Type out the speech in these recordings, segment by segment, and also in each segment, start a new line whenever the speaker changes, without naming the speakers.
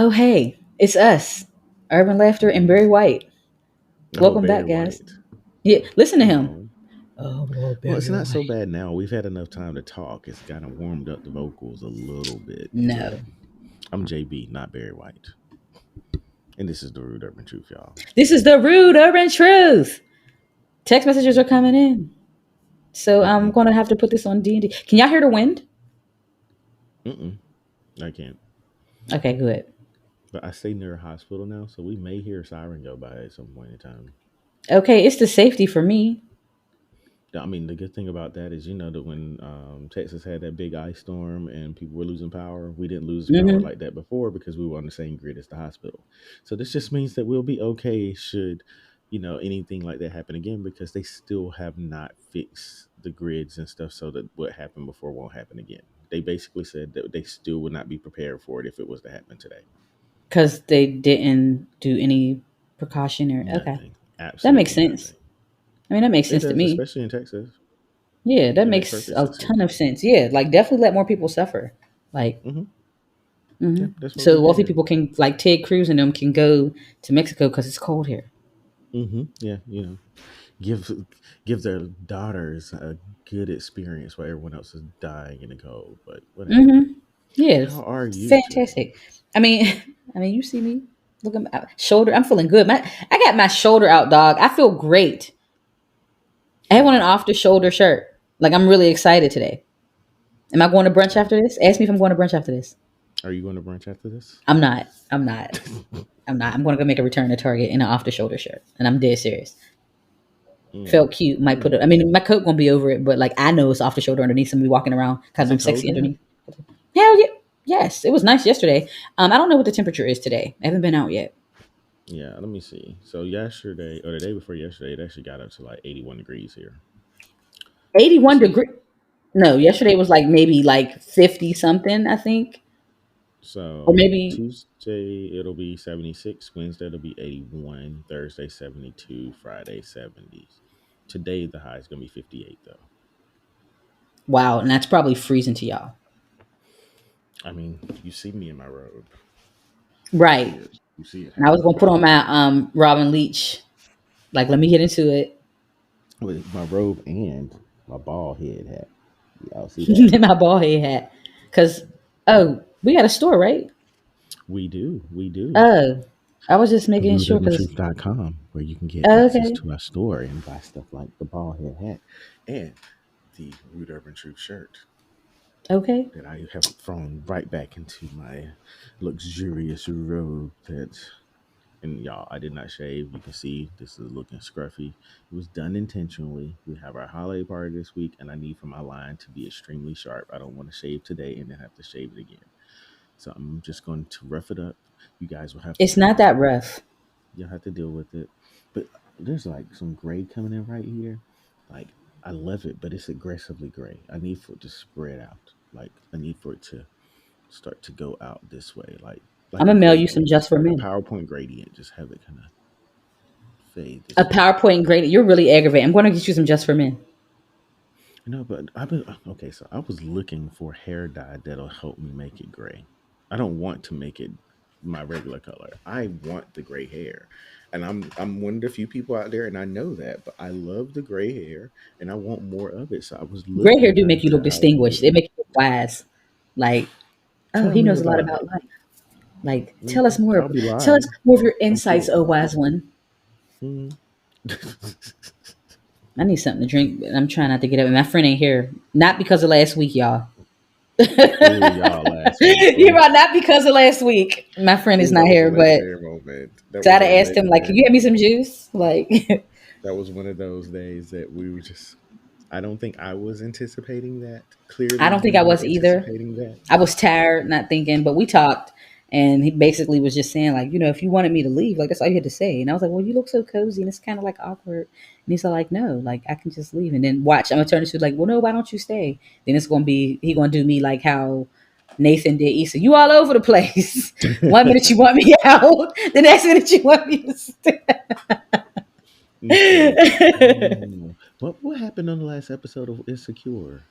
Oh, hey, it's us, Urban Laughter and Barry White.
Oh,
Welcome
Barry
back, guys.
White.
Yeah, listen to him.
Oh,
Oh, well,
well, it's
Barry
not so
White.
bad now. We've had enough time to talk. It's kind of warmed up the vocals a little bit, but
No,
I'm JB, not Barry White, and this is the Rude Urban Truth, y'all.
this is the rude urban truth. Text messages are coming in, so I'm
Mm-mm,
gonna have to put this on D&D. Can y'all hear the wind?
mm-mm, I can't.
Okay, good.
But I stay near a hospital now, so we may hear a siren go by at some point in time.
Okay, it's the safety for me.
I mean, the good thing about that is, that when Texas had that big ice storm and people were losing power, we didn't lose power
Hmm.
like that before because we were on the same grid as the hospital. So this just means that we'll be okay should, anything like that happen again because they still have not fixed the grids and stuff so that what happened before won't happen again. They basically said that they still would not be prepared for it if it was to happen today.
Because they didn't do any precautionary. Okay,
Nothing.
that makes
Absolutely
sense.
nothing.
I mean, that makes
It
sense to
does,
me.
especially in Texas.
Yeah, that
It makes
makes
perfect
a
sense to me.
ton of sense. Yeah, like definitely let more people suffer. Like,
Hmm. Yeah,
hmm
that's what we
so wealthy
did.
people can, like Ted Cruz and them, can go to Mexico because it's cold here.
Yeah, give give their daughters a good experience while everyone else is dying in the cold. But whatever.
Hmm. Yeah,
How are you today?
fantastic. I mean, I mean, you see me. Look at my shoulder. I'm feeling good. I got my shoulder out, dog. I feel great. I have on an off the shoulder shirt. Like I'm really excited today. Am I going to brunch after this? Ask me if I'm going to brunch after this.
Are you going to brunch after this?
I'm not. I'm not. I'm not. I'm going to go make a return to Target in an off the shoulder shirt, and I'm dead serious.
Mm,
Felt cute. Might put
mm.
it. I mean, my coat gonna be over it, but like I know it's off the shoulder underneath. So I'm gonna be walking around kind
Is
of
it
I'm
cold
sexy
there?
underneath. Hell yeah. Yes, it was nice yesterday. I don't know what the temperature is today. I haven't been out yet.
Yeah, let me see. So yesterday or the day before yesterday, it actually got up to like 81 degrees here.
81
So
degree. No, yesterday was like maybe like 50 something, I think, or maybe.
Tuesday it'll be 76, Wednesday it'll be 81, Thursday 72, Friday 70s. Today the high is gonna be 58 though.
Wow, and that's probably freezing to y'all,
I mean, you see me in my robe. You see
right?
it. You see it
And I was gonna
happening.
put on my Robin Leach. Like, let me get into it.
With my robe and my bald head hat. Y'all see that?
In my bald head hat, cause oh, we got a store, right?
We do. We do.
Oh, I was just
The
making sure, cause
rudeurbanTruth.com, where you can get
oh,
access
okay.
to our store and buy stuff like the bald head hat and the Rude Urban Truth shirt
Okay.
that I have thrown right back into my luxurious robe that. And y'all, I did not shave. You can see this is looking scruffy. It was done intentionally. We have our holiday party this week, and I need for my line to be extremely sharp. I don't want to shave today and then have to shave it again. So I'm just going to rough it up. You guys will have to
It's
deal
not
with
that
it.
rough.
You'll have to deal with it. But there's like some gray coming in right here. Like I love it, but it's aggressively gray. I need for it to spread out. Like I need for it to start to go out this way,
I'm
like a
gonna mail you some
gradient,
just for
like a
men.
PowerPoint gradient. Just have it kind of fade
A
this way.
PowerPoint gradient. You're really aggravating. I'm gonna get you some just for men.
No, but I've been okay. So I was looking for hair dye that'll help me make it gray. I don't want to make it my regular color. I want the gray hair, and I'm one of the few people out there, and I know that. But I love the gray hair, and I want more of it. So I was
Gray hair
looking
do make you look
how I can get
distinguished. It
it.
make you look wise. Like, oh,
Tell
he
me
knows a lot
about
about
it.
life. Like, tell us more.
I'll be
Tell us
lying.
more of your
I'm
insights,
cool.
oh wise one.
Mhm.
I need something to drink, but I'm trying not to get up. And my friend ain't here. Not because of last week, y'all.
Ooh, y'all last week.
You're
Ooh,
right. Not because of last week. My friend is
ooh,
not
that was a
here, but
legendary moment. That
so
was
I'd
a
asked him, like,
legendary
can you get me some
moment.
juice? Like,
That was one of those days that we were just. I don't think I was anticipating that. Clearly,
I don't think
you
I
were
was either.
anticipating that.
I was tired, not thinking, but we talked, and he basically was just saying, like, if you wanted me to leave, like, that's all you had to say. And I was like, well, you look so cozy, and it's kind of like awkward. And he's like, no, like, I can just leave. And then watch, I'm gonna turn to like, well, no, why don't you stay? Then it's gonna be he gonna do me like how Nathan did Issa. You all over the place. One minute you want me out, the next minute you want me to stay.
Mm-mm. Oh, what happened on the last episode of Insecure?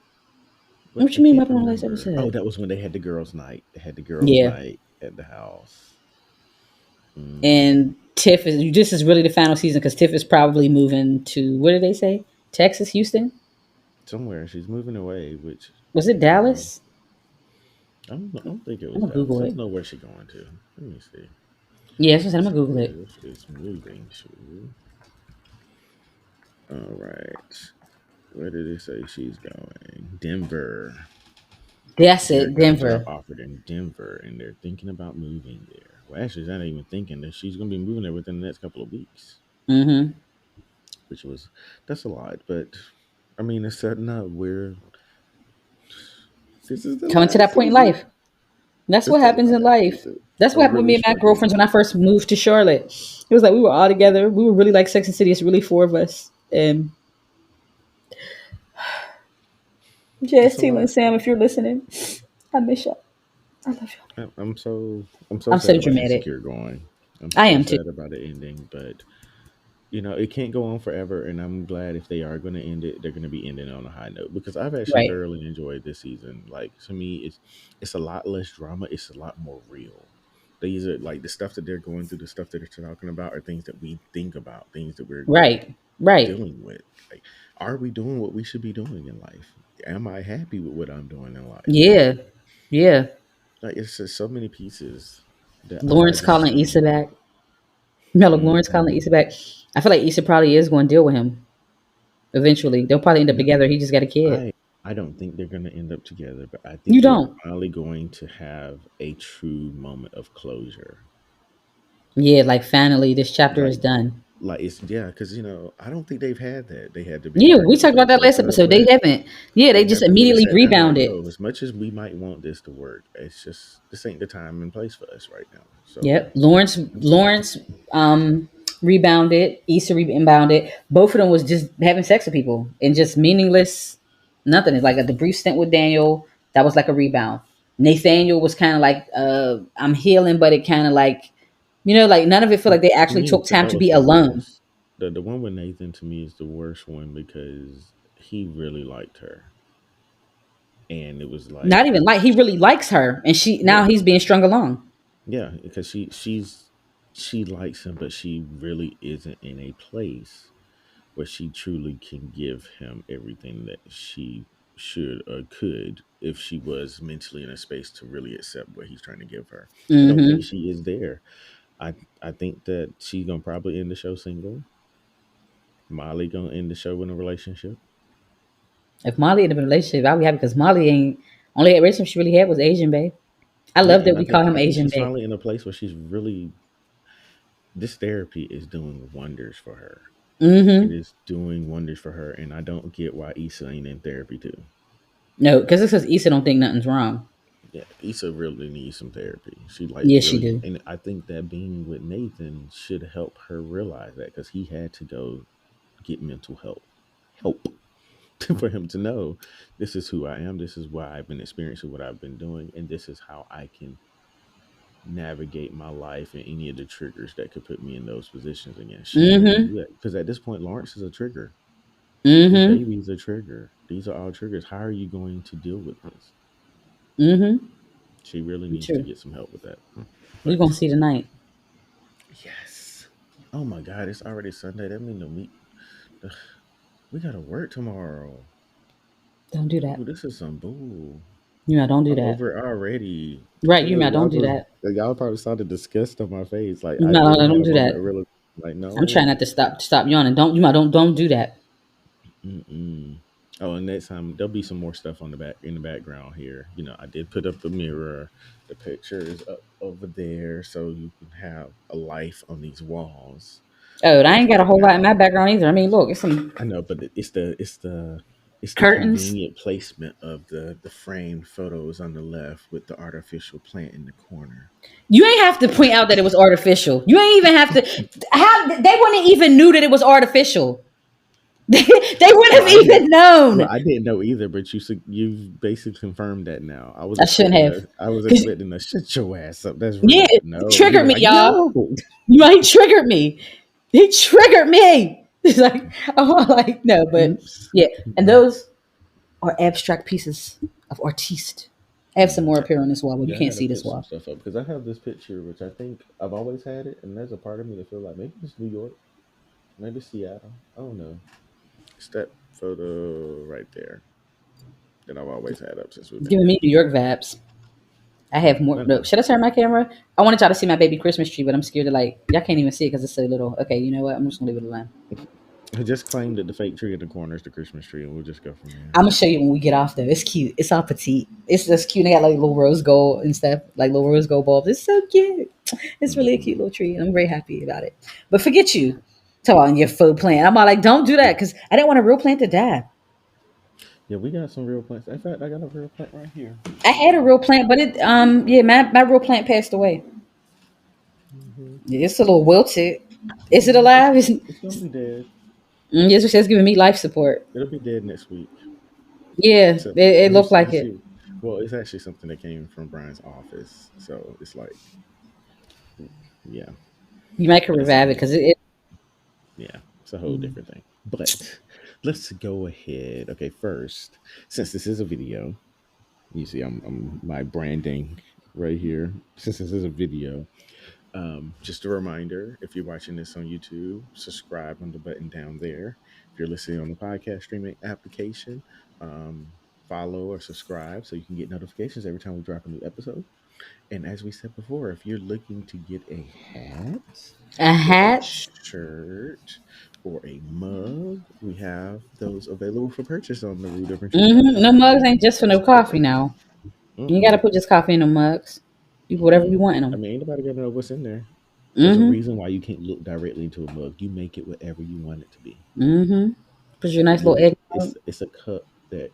What
What
I
you mean? What
can't
happened on the last
remember. Oh,
episode?
that was when they had the girls' night. They had the girls'
Yeah,
night at the house. Mm.
And Tiff is this is really the final season because Tiff is probably moving to what did they say? Texas, Houston?
Somewhere she's moving away, which
Was it
you know,
Dallas?
I don't think it
I'm
was
gonna
Dallas.
Google
I
it.
don't know where she's going to. Let me see.
Yeah, I'm gonna Google it.
Tiff is moving to. All right. Where did it say she's going? Denver.
That's
Derek
it,
got a job
Denver.
offered in Denver, and they're thinking about moving there. Well, actually, they're not even thinking that she's going to be moving there within the next couple of weeks,
Mm-hmm.
which was that's a lot. But I mean, it's setting up where this is the
Coming to
last
that point in
season.
life. That's
It's
what
the
happens in
last
life.
season.
That's what
I'm
happened with
really
me and my
struggling.
girlfriends when I first moved to Charlotte. It was like we were all together. We were really like Sex and City. It's really four of us. And Jazz,
It's a
Tila, and
lot.
Sam, if you're listening, I miss y'all. I love y'all.
I'm so
I'm
sad
so
about
dramatic.
Insecure going. I'm
I
so
am too.
sad about it ending, but it can't go on forever. And I'm glad if they are going to end it, they're going to be ending on a high note because I've actually
Right.
thoroughly enjoyed this season. Like to me, it's a lot less drama. It's a lot more real. These are like the stuff that they're going through, the stuff that they're talking about, are things that we think about, things that we're
Right. Right.
dealing with. Like, are we doing what we should be doing in life? Am I happy with what I'm doing in life?
Yeah. Yeah.
Like, it's just so many pieces that I
Lawrence
just
calling Issa
see.
back. No, look, Lawrence calling
Mhm.
Issa back. I feel like Issa probably is going to deal with him eventually. They'll probably end up
No,
together. He just got a kid.
I don't think they're going to end up together, but I
You
think they're
don't?
finally going to have a true moment of closure.
Yeah, like finally, this chapter is
Like,
done.
it's yeah, because I don't think they've had that. They had the big
Yeah, we
argument,
talked
they
about that
broke
last
up,
episode. They
but
haven't. Yeah, they
they
just
haven't really
immediately
sat down and like,
rebounded.
yo, as much as we might want this to work, it's just this ain't the time and place for us right now. So
Yep. Lawrence
I'm sad.
Lawrence rebounded. Issa rebounded. Both of them was just having sex with people and just meaningless nothing. It's like the brief stint with Daniel, that was like a rebound. Nathaniel was kind of like I'm healing, but it kind of like like none of it feel like they
To
actually
me,
took time
that
to
was
be
the
alone.
worst. The one with Nathan to me is the worst one because he really liked her, and it was
Not
like,
even like he really likes her and she now
yeah,
he's being strung along.
yeah, because she likes him, but she really isn't in a place where she truly can give him everything that she should or could if she was mentally in a space to really accept what he's trying to give her. I don't think
Hmm.
she is there. I think that she's gonna probably end the show single. Molly gonna end the show in a relationship.
If Molly in a relationship, I'll be happy because Molly ain't only relationship she really had was Asian babe. I
Yeah,
love that
and
we call him
I think
Asian
she's
babe.
finally in a place where she's really this therapy is doing wonders for her. It
Mm-hmm.
is doing wonders for her, and I don't get why Issa ain't in therapy too.
No, because it says Issa don't think nothing's wrong.
Yeah, Issa really needs some therapy. She like
Yes, she
really,
do.
and I think that being with Nathan should help her realize that because he had to go get mental help for him to know this is who I am, this is why I've been experiencing what I've been doing, and this is how I can navigate my life and any of the triggers that could put me in those positions again. She had to
Mm-hmm.
do that because at this point, Lawrence is a trigger. His
Mm-hmm.
baby is a trigger. These are all triggers. How are you going to deal with this?
Mm-hmm.
She really
Me
needs to
too.
get some help with that.
We
But
gonna see tonight.
yes. Oh my God, it's already Sunday. That means we gotta work tomorrow.
Don't do that.
Ooh, this is some bull.
Don't do
I'm
that.
over it already.
Right,
Look,
don't do that.
y'all probably saw the disgust on my face. Like I
No,
really
no,
had
don't
a
do
moment
that.
of real like
I'm trying
no.
not to stop yawning. Don't do that.
Mm-mm. Oh, and next time there'll be some more stuff on the back in the background here. I did put up the mirror. The picture is up over there, so you can have a life on these walls
Oh, I
that
ain't
you
got a
can
whole lot in my
have.
background either. I mean, look, it's some
I know, but it's the
curtains.
convenient placement of the framed photos on the left with the artificial plant in the corner.
You ain't have to point out that it was artificial. You ain't even have to. How they wouldn't even knew that it was artificial. They wouldn't
Well,
have
I did.
even
Well,
known.
I didn't know either, but you've basically confirmed that now.
I shouldn't have,
I was
because
expecting to shut your ass up. That's
yeah,
rude.
he
No, you
triggered
were
me,
like,
y'all.
no.
He triggered me. He triggered me. It's like I'm like no, but
Oops.
yeah, and those are abstract pieces of artiste. I have some more up here on this wall, but you
Yeah, I
can't
gotta
see this
put some
wall.
stuff up because I have this picture, which I think I've always had it, and there's a part of me that feel like maybe it's New York, maybe Seattle. I don't know. It's that photo right there that I've always had up since we've been
Giving me
together.
New York vibes. I have more.
No,
No, should I turn my camera? I wanted y'all to see my baby Christmas tree, but I'm scared to like. Y'all can't even see it because it's so little. Okay, you know what? I'm just gonna leave it alone.
I just claimed that the fake tree in the corner is the Christmas tree, and we'll just go from there.
I'm gonna show you when we get off though. It's cute. It's all petite. It's just cute. They got like little rose gold and stuff, like little rose gold bulbs. It's so cute. It's really a cute
Hmm.
little tree, and I'm very happy about it. But forget you. Talk about your faux plant. I'm all like, don't do that because I didn't want a real plant to die.
Yeah, we got some real plants. In fact, I got a real plant right here.
I had a real plant, but it yeah, my real plant passed away.
Hmm.
Yeah, it's a little wilted. Is it
Yeah,
alive?
it's gonna be dead.
Yes, it says giving me life support.
It'll be dead next week.
Yeah,
So
it
you
looked
see, you
like it.
see. Well, it's actually something that came from Brian's office, so it's like, yeah,
You might could
but it's a
revive it
whole,
because it
yeah, it's a whole different thing. But let's go ahead. Okay, first, since this is a video, you see, I'm my branding right here. Since this is a video, just a reminder: if you're watching this on YouTube, subscribe on the button down there. If you're listening on the podcast streaming application, um, follow or subscribe so you can get notifications every time we drop a new episode. And as we said before, if you're looking to get a hat
a
or a
hat.
shirt or a mug, we have those available for purchase on the Root Urban Tree
No
Podcast
mugs
page.
ain't just for no
Support
coffee
that.
now. You gotta
Mm-mm,
put just coffee in the mugs. You put whatever you
mm-mm.
want in
I
them.
mean, ain't nobody gonna know what's in there. There's a
Mm-hmm.
reason why you can't look directly into a mug. You make it whatever you want it to be.
Mm-hmm. Put your nice little
Literally,
egg.
it's a cup that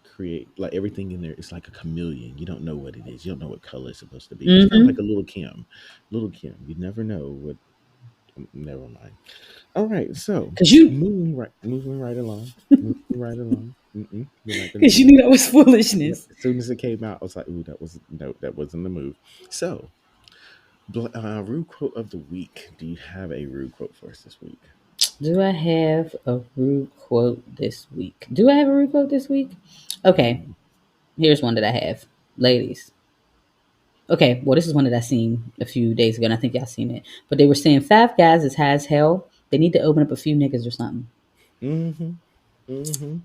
create like everything in there. It's like a chameleon. You don't know what it is. You don't know what color it's supposed to be. It's kind of like
Mm-hmm.
a little Kim. Little Kim. You never know what. Never mind. All right, so
Cause you,
moving right along, moving right along. We're not going to
cause
do
you
that.
knew that was
Yep.
foolishness.
As soon as it came out, I was like, "Ooh, that was no, that wasn't the move." So, rude quote of the week. Do you have a rude quote for us this week?
Do I have a rude quote this week? Do I have a rude quote this week? Okay,
Mhm.
here's one that I have, ladies. Okay, well, this is one that I seen a few days ago, and I think y'all seen it. But they were saying five guys is high as hell. They need to open up a few niggas or something.
Mhm. Mhm.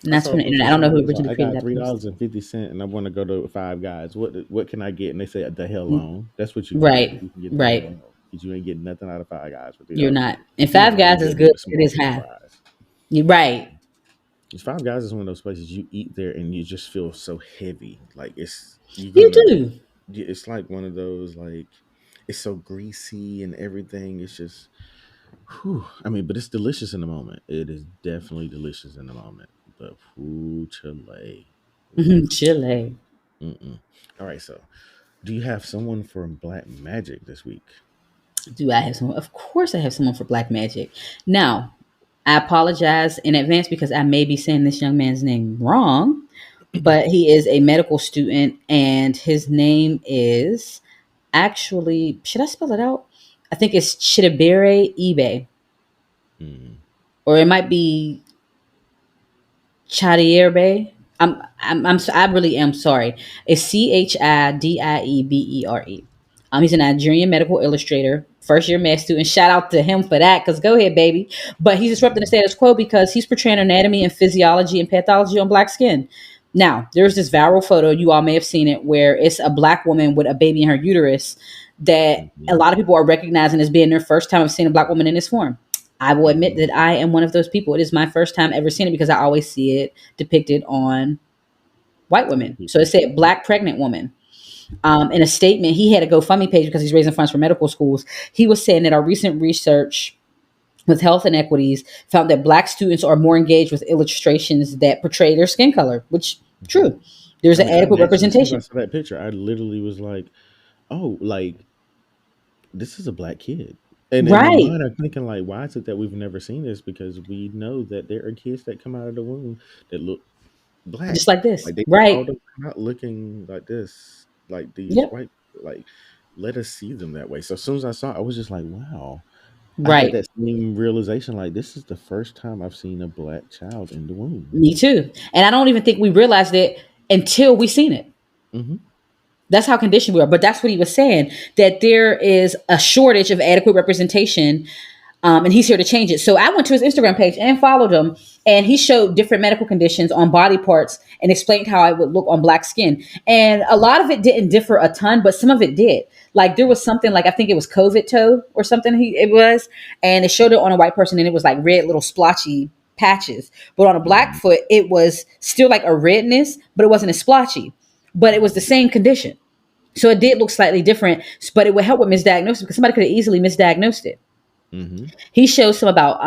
And
I
that's
saw a
from the
post
internet.
where
I don't know
somebody
who
was like,
originally
"I
created
got
that
three
post.
dollars and 50 cents, and I want to go to Five Guys. What can I get?" And they say, "The hell on." That's what you can get.
Right,
You can get the hell
right.
on because you ain't getting nothing out of Five Guys for three
You're
dollars
not.
fifty.
And
You might
Five
get a
Guys is
good
good.
one, a
It
small
is
piece of
high.
fries.
You're right.
'Cause Five Guys is one of those places you eat there and you just feel so heavy. Like it's you're
You
gonna.
do.
It's like one of those like it's so greasy and everything. It's just, whew. I mean, but it's delicious in the moment. It is definitely delicious in the moment. But whoo, Chile.
Chile.
Mm-mm. All right, so do you have someone from Black Magic this week?
Do I have someone? Of course, I have someone for Black Magic. Now, I apologize in advance because I may be saying this young man's name wrong, but he is a medical student, and his name is actually. Should I spell it out? I think it's Chidebere Ibe,
Mm,
or it might be Chadiebere. I really am sorry. It's Chidiebere. He's a Nigerian medical illustrator, first year med student. Shout out to him for that, because go ahead, baby. But he's disrupting the
mm,
status quo because he's portraying anatomy and physiology and pathology on black skin. Now, there's this viral photo, you all may have seen it, where it's a black woman with a baby in her uterus that a
mhm,
lot of people are recognizing as being their first time of seeing a black woman in this form. I will admit
mhm.
that I am one of those people. It is my first time ever seeing it because I always see it depicted on white
White
women. So it
people.
said
Yep.
black pregnant woman. In a statement, he had a GoFundMe page because he's raising funds for medical schools. He was saying that our recent research with health inequities found that black students are more engaged with illustrations that portray their skin color, which
Mhm.
true. There's
I
an
mean, I
adequate
naturally, as soon as I
representation.
saw that picture, I literally was like, "Oh, like this is a black kid." And in my
Right.
mind, I'm thinking like, "Why is it that we've never seen this?" Because we know that there are kids that come out of the womb that look black.
Just like this.
Like they all
Right.
don't come out looking like this, like these
Yep.
white. Like let us see them that way. So as soon as I saw, it, I was just like, "Wow." I had
Right.
that same realization, like this is the first time I've seen a black child in the womb.
Me too. And I don't even think we realized it until we seen it.
Mm-hmm.
That's how conditioned we are. But that's what he was saying, that there is a shortage of adequate representation, and he's here to change it. So I went to his Instagram page and followed him, and he showed different medical conditions on body parts and explained how it would look on black skin. And a lot of it didn't differ a ton, but some of it did. Like there was something like I think it was COVID toe or something. It was, and it showed it on a white person, and it was like red little splotchy patches. But on a black
Mm-hmm.
foot, it was still like a redness, but it wasn't as splotchy. But it was the same condition. So it did look slightly different, but it would help with misdiagnosis because somebody could have easily misdiagnosed it.
Mm-hmm.
He shows some about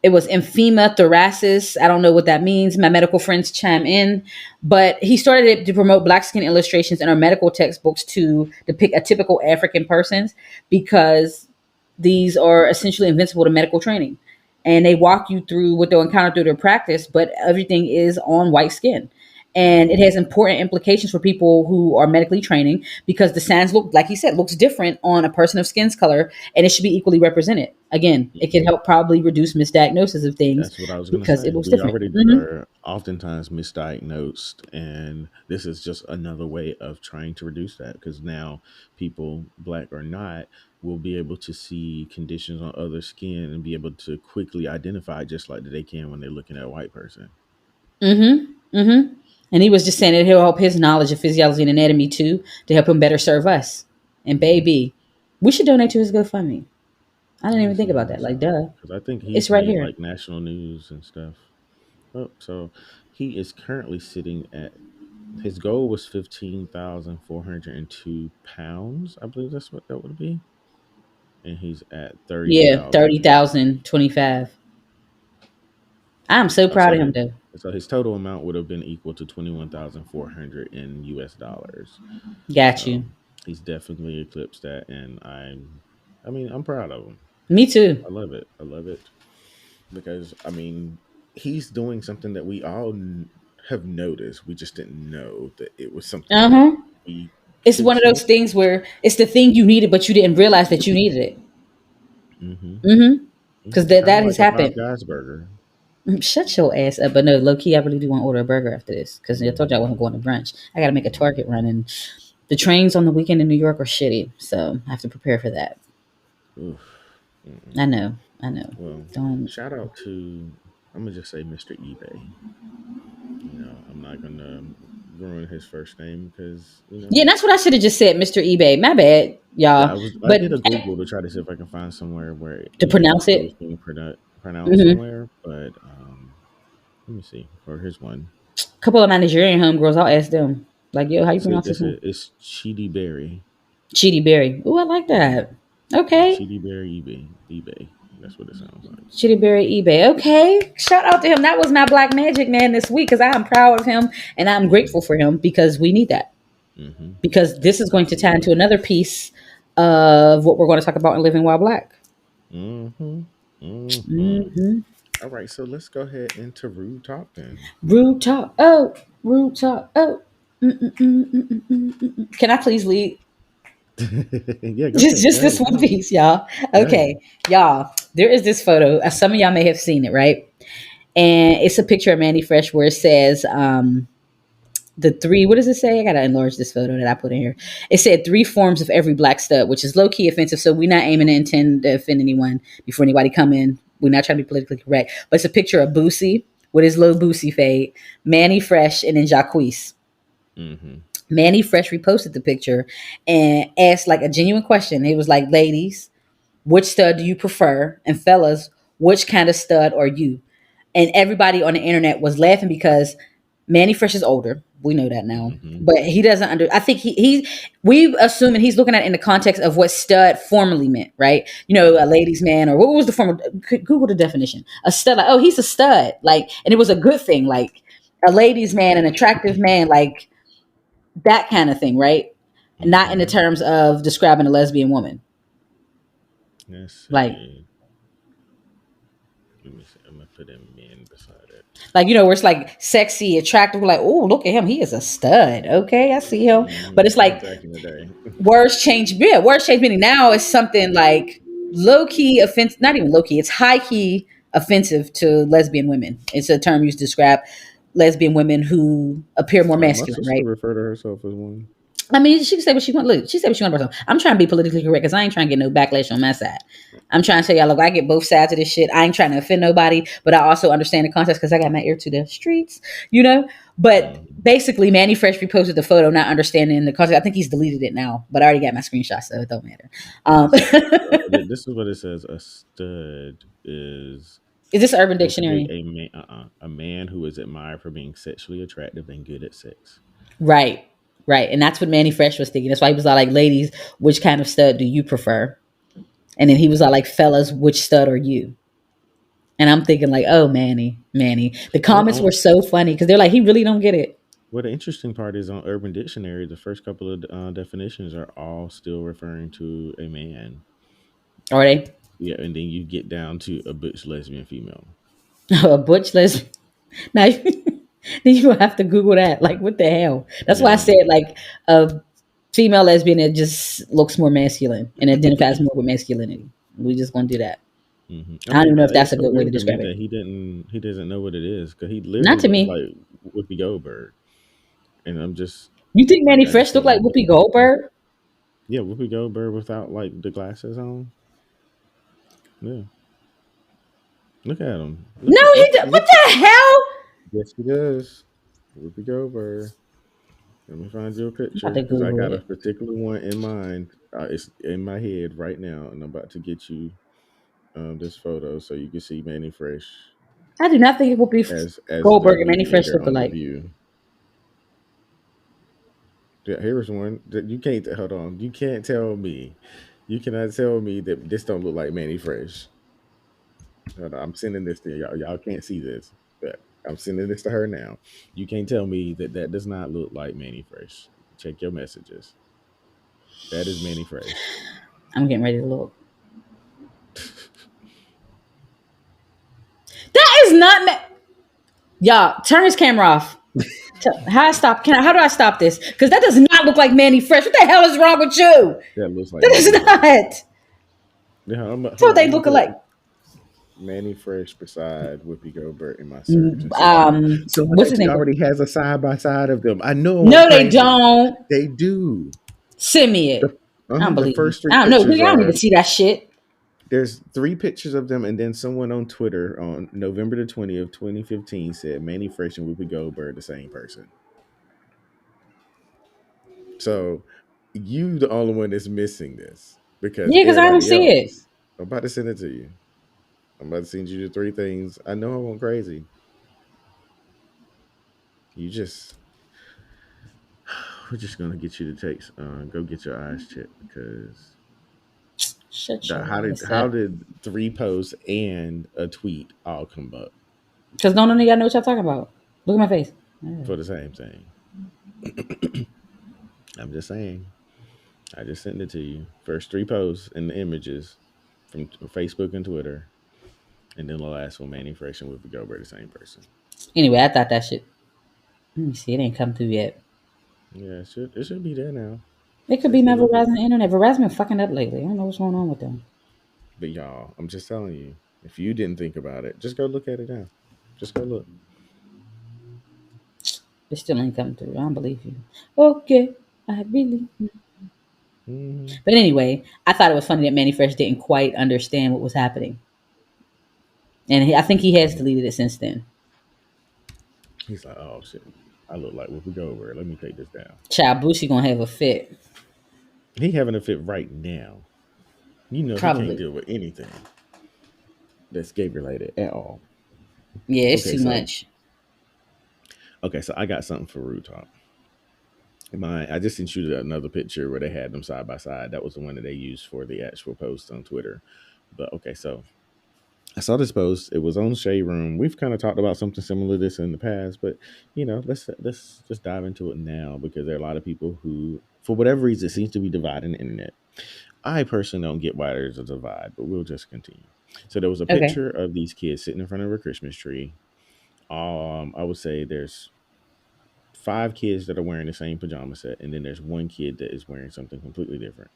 it was emphema thoracis. I don't know what that means. My medical friends chime in, but he started it to promote black skin illustrations in our medical textbooks to depict a typical African person's because these are essentially invincible to medical training. And they walk you through what they'll encounter through their practice, but everything is on white skin. And it
Mm-hmm.
has important implications for people who are medically training because the signs look, like he said, looks different on a person of skin's color, and it should be equally represented. Again, it can
Mm-hmm.
help probably reduce misdiagnosis of things
That's what I was gonna
because it
say.
looks
We
different.
already
Hmm.
are oftentimes misdiagnosed, and this is just another way of trying to reduce that. Because now people, black or not, will be able to see conditions on other skin and be able to quickly identify just like they can when they're looking at a white person.
Mm-hmm. Mm-hmm. And he was just saying that he'll help his knowledge of physiology and anatomy too to help him better serve us. And
Mm-hmm.
baby, we should donate to his GoFundMe. I didn't
Let me
even think
see.
about
Let me
that. Like,
see.
duh.
Because I think
It's
he's
right
made
here.
like national news and stuff. Oh, so he is currently sitting at his goal was 15,402 pounds. I believe that's what that would be, and he's at thirty
Yeah,
thousand.
30,025. I'm so
Oh,
proud of him though.
so his total amount would have been equal to 21,400 in U.S. dollars.
Got
So
you.
he's definitely eclipsed that, and I mean, I'm proud of him.
Me too.
I love it. I love it because I mean, he's doing something that we all have noticed. We just didn't know that it was something that
Uh-huh.
we
It's
could
one of
keep.
those things where it's the thing you needed, but you didn't realize that you needed it.
Mm-hmm.
Mm-hmm. Because
Mm-hmm. Kind of
that has
like a Five
happened.
Guys burger.
Shut your ass up. But no, low key, I really do want to order a burger after this because I told you I
Mm-hmm.
wasn't going to brunch. I got to make a Target
Mm-hmm.
run, and the trains on the weekend in New York are shitty. So I have to prepare for that.
Oof. Mm-mm.
I know. I know.
Well,
Don't.
shout out to I'm gonna just say Mr. eBay. I'm not gonna ruin his first name because
Yeah, that's what I should have just said, Mr. eBay. My bad,
yeah,
y'all.
I
But
did a Google to try to see if I can find somewhere where
to pronounce
it was
it,
being pronounced
hmm
somewhere, but let me see. Or here's one.
a couple of my Nigerian homegirls, I'll ask them, like, yo, how you pronounce this name?
It's Chidi Berry.
Chidi Berry. Ooh, I like
Mm-hmm.
that. Okay.
Chidi Berry eBay. That's what it sounds like.
Chidi Berry eBay. Okay. Shout out to him. That was my black magic man this week because I am proud of him and I'm
Mm-hmm.
grateful for him because we need that.
Mm-hmm.
Because this is going to tie into
Absolutely.
another piece of what we're going to talk about in Living While Black.
Mm-hmm. Mm-hmm.
Mm-hmm.
All right, so let's go ahead into rude talk then.
Rude talk. Oh, rude talk. Oh. Mm-mm-mm-mm-mm-mm-mm. Can I please lead?
Yeah, go
just
ahead. Go
just this
ahead. Go
one
ahead.
piece, y'all.
Go ahead.
Okay, y'all. There is this photo. Some of y'all may have seen it, right? And it's a picture of Manny Fresh where it says the three. What does it say? I gotta enlarge this photo that I put in here. It said three forms of every black stud, which is low key offensive. So we're not aiming to intend to offend anyone before anybody come in. We're not trying to be politically correct, but it's a picture of Boosie with his low Boosie fade, Manny Fresh, and then Jacquees.
Mm-hmm.
Manny Fresh reposted the picture and asked like a genuine question. It was like, ladies, which stud do you prefer? And fellas, which kind of stud are you? And everybody on the internet was laughing because Manny Fresh is older. We know that now.
Mm-hmm.
But he doesn't I think we assuming he's looking at it in the context of what stud formerly meant, right? You know, a
Mm-hmm.
ladies' man, or what was the former, Google the definition. A stud, like, oh, he's a stud. Like, and it was a good thing, like a ladies' man, an attractive man, like that kind of thing, right? Not in the
Mm-hmm.
terms of describing a lesbian woman.
Let's
Like
see. Let me see. I'm gonna put in men beside it.
where it's like sexy, attractive. We're like, oh, look at him. He is a stud. Okay, I see him. But it's
Mm-hmm. Like
like
back in the day.
words change. Yeah, words change meaning. Now it's something like low key offensive, not even low key, it's high key offensive to lesbian women. It's a term used to describe lesbian women who appear more
My
masculine,
sister
right?
referred to herself as one.
I mean, she can say what she want. Look, she said what she want about herself. I'm trying to be politically correct because I ain't trying to get no backlash on my side. I'm trying to tell y'all, look, I get both sides of this shit. I ain't trying to offend nobody, but I also understand the context because I got my ear to the streets, you know. But
Hmm.
basically, Manny Fresh reposted the photo, not understanding the context. I think he's deleted it now, but I already got my screenshot, so it don't matter. Um,
This is what it says. A stud is
is this Urban
basically
Dictionary?
a man who is admired for being sexually attractive and good at sex.
Right, right, and that's what Manny Fresh was thinking. That's why he was all like, "Ladies, which kind of stud do you prefer?" And then he was all like, "Fellas, which stud are you?" And I'm thinking like, oh, Manny, Manny. The
Well,
comments were so funny because they're like, he really don't get it.
the interesting part is on Urban Dictionary, the first couple of definitions are all still referring to a man.
Are they?
Yeah, and then you get down to a butch lesbian female.
A butch lesbian. Now, then you gonna have to Google that. Like, what the hell? That's why I
Yeah.
said like a female lesbian that just looks more masculine and identifies more with masculinity. We just gonna do that.
I
I don't even
mean,
know if that's
it's
a
so
good way to
weird to me
describe
that
it.
he doesn't know what it is because he
Not
literally
to
looks
me.
like Whoopi Goldberg, and I'm just
You think
like,
Manny
I just
Fresh look
don't
like
know what.
Whoopi Goldberg?
Yeah, Whoopi Goldberg without like the glasses on. Yeah, look at him.
No, he. What
Look.
the hell?
Yes, he does. Whoopi Goldberg. Let me find you a
I'm about
picture
to
because I
Google
got a
it.
particular one in mind. It's in my head right now, and I'm about to get you this photo so you can see Manny Fresh
I do not think Whoopi
as the
Goldberg and Manny Fresh
mediator
look
on the
alike.
View. Yeah, here's one that you can't hold on. You can't tell me. You cannot tell me that this don't look like Manny Fresh. Hold on, I'm sending this to y'all. Y'all can't see this, but I'm sending this to her now. You can't tell me that that does not look like Manny Fresh. Check your messages. That is Manny Fresh.
I'm getting ready to look. That is not. Y'all, turn his camera off. How I stop? How do I stop this? Because that does not look like Manny Fresh. What the hell is wrong with you?
That looks like
That is
Manny
not.
Fresh.
That's
Yeah, hold
what
on.
they
I'm gonna
look
put
alike.
Manny Fresh beside Whoopi Goldberg in my search and see if you. So it
What's his
actually
name?
already has a side by side of them. I know I went
No, they
crazy.
don't.
They do.
Send me
The
it. I don't
the
believe you.
first three
I don't know.
pictures
I don't need to
are
see that shit.
there's three pictures of them, and then someone on Twitter on November the 20th, 2015 said Manny Fresh and Whoopi Goldberg the same person. So you the only one that's missing this because
Yeah, because I don't
everybody
see it.
else. I'm about to send it to you. I'm about to send you the three things. I know I went crazy. You just we're just gonna get you to take go get your eyes checked because
Shut
the,
your ass
how
up.
did three posts and a tweet all come up
Because none of y'all know what y'all talking about. Look at my face.
for the same thing? I'm just saying. I just sent it to you. First three posts and the images from Facebook and Twitter, and then the last one, Manny Fresh and Whoopi Goldberg, the same person.
Anyway, I thought that shit. Let me see. It ain't come through yet.
Yeah, it should be there now.
It could be
Takes a
my
little bit,
Verizon internet. Verizon been fucking up lately. I don't know what's going on with them.
but y'all, I'm just telling you. If you didn't think about it, just go look at it now. Just go look.
It still ain't coming through. I don't believe you. Okay. I really.
Hmm.
But anyway, I thought it was funny that Manny Fresh didn't quite understand what was happening. And I think he has deleted it since then.
He's like, oh shit, I look like Whoopi Goldberg. Let me take this down.
Child Boosie gonna have a fit.
He having a fit right now. You know he can't
Probably.
deal with anything that's gay related at all.
Yeah, it's
Okay,
too
so
much.
I got something for Rude Talk. I just sent you another picture where they had them side by side. That was the one that they used for the actual post on Twitter. But okay, so I saw this post. It was on Shade Room. We've kind of talked about something similar to this in the past, but let's just dive into it now because there are a lot of people who, for whatever reason, seems to be dividing the internet. I personally don't get why there's a divide, but we'll just continue. So there was a
Okay.
picture of these kids sitting in front of a Christmas tree. I would say there's five kids that are wearing the same pajama set, and then there's one kid that is wearing something completely different.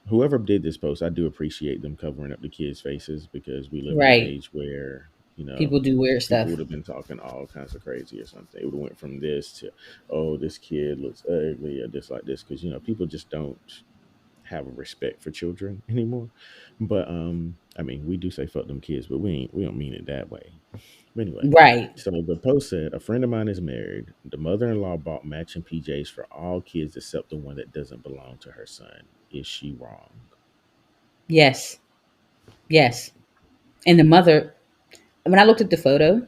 Whoever did this post, I do appreciate them covering up the kids' faces because we live in an
Right.
age where
People do weird
people
stuff.
would have been talking all kinds of crazy or something. It would have went from this to, oh, this kid looks ugly or this like this, because people just don't have a respect for children anymore. But I mean, we do say fuck them kids, but we don't mean it that way. But anyway,
Right.
so the post said, a friend of mine is married. The mother-in-law bought matching PJs for all kids except the one that doesn't belong to her son. Is she wrong?
Yes. Yes. And the mother, when I looked at the photo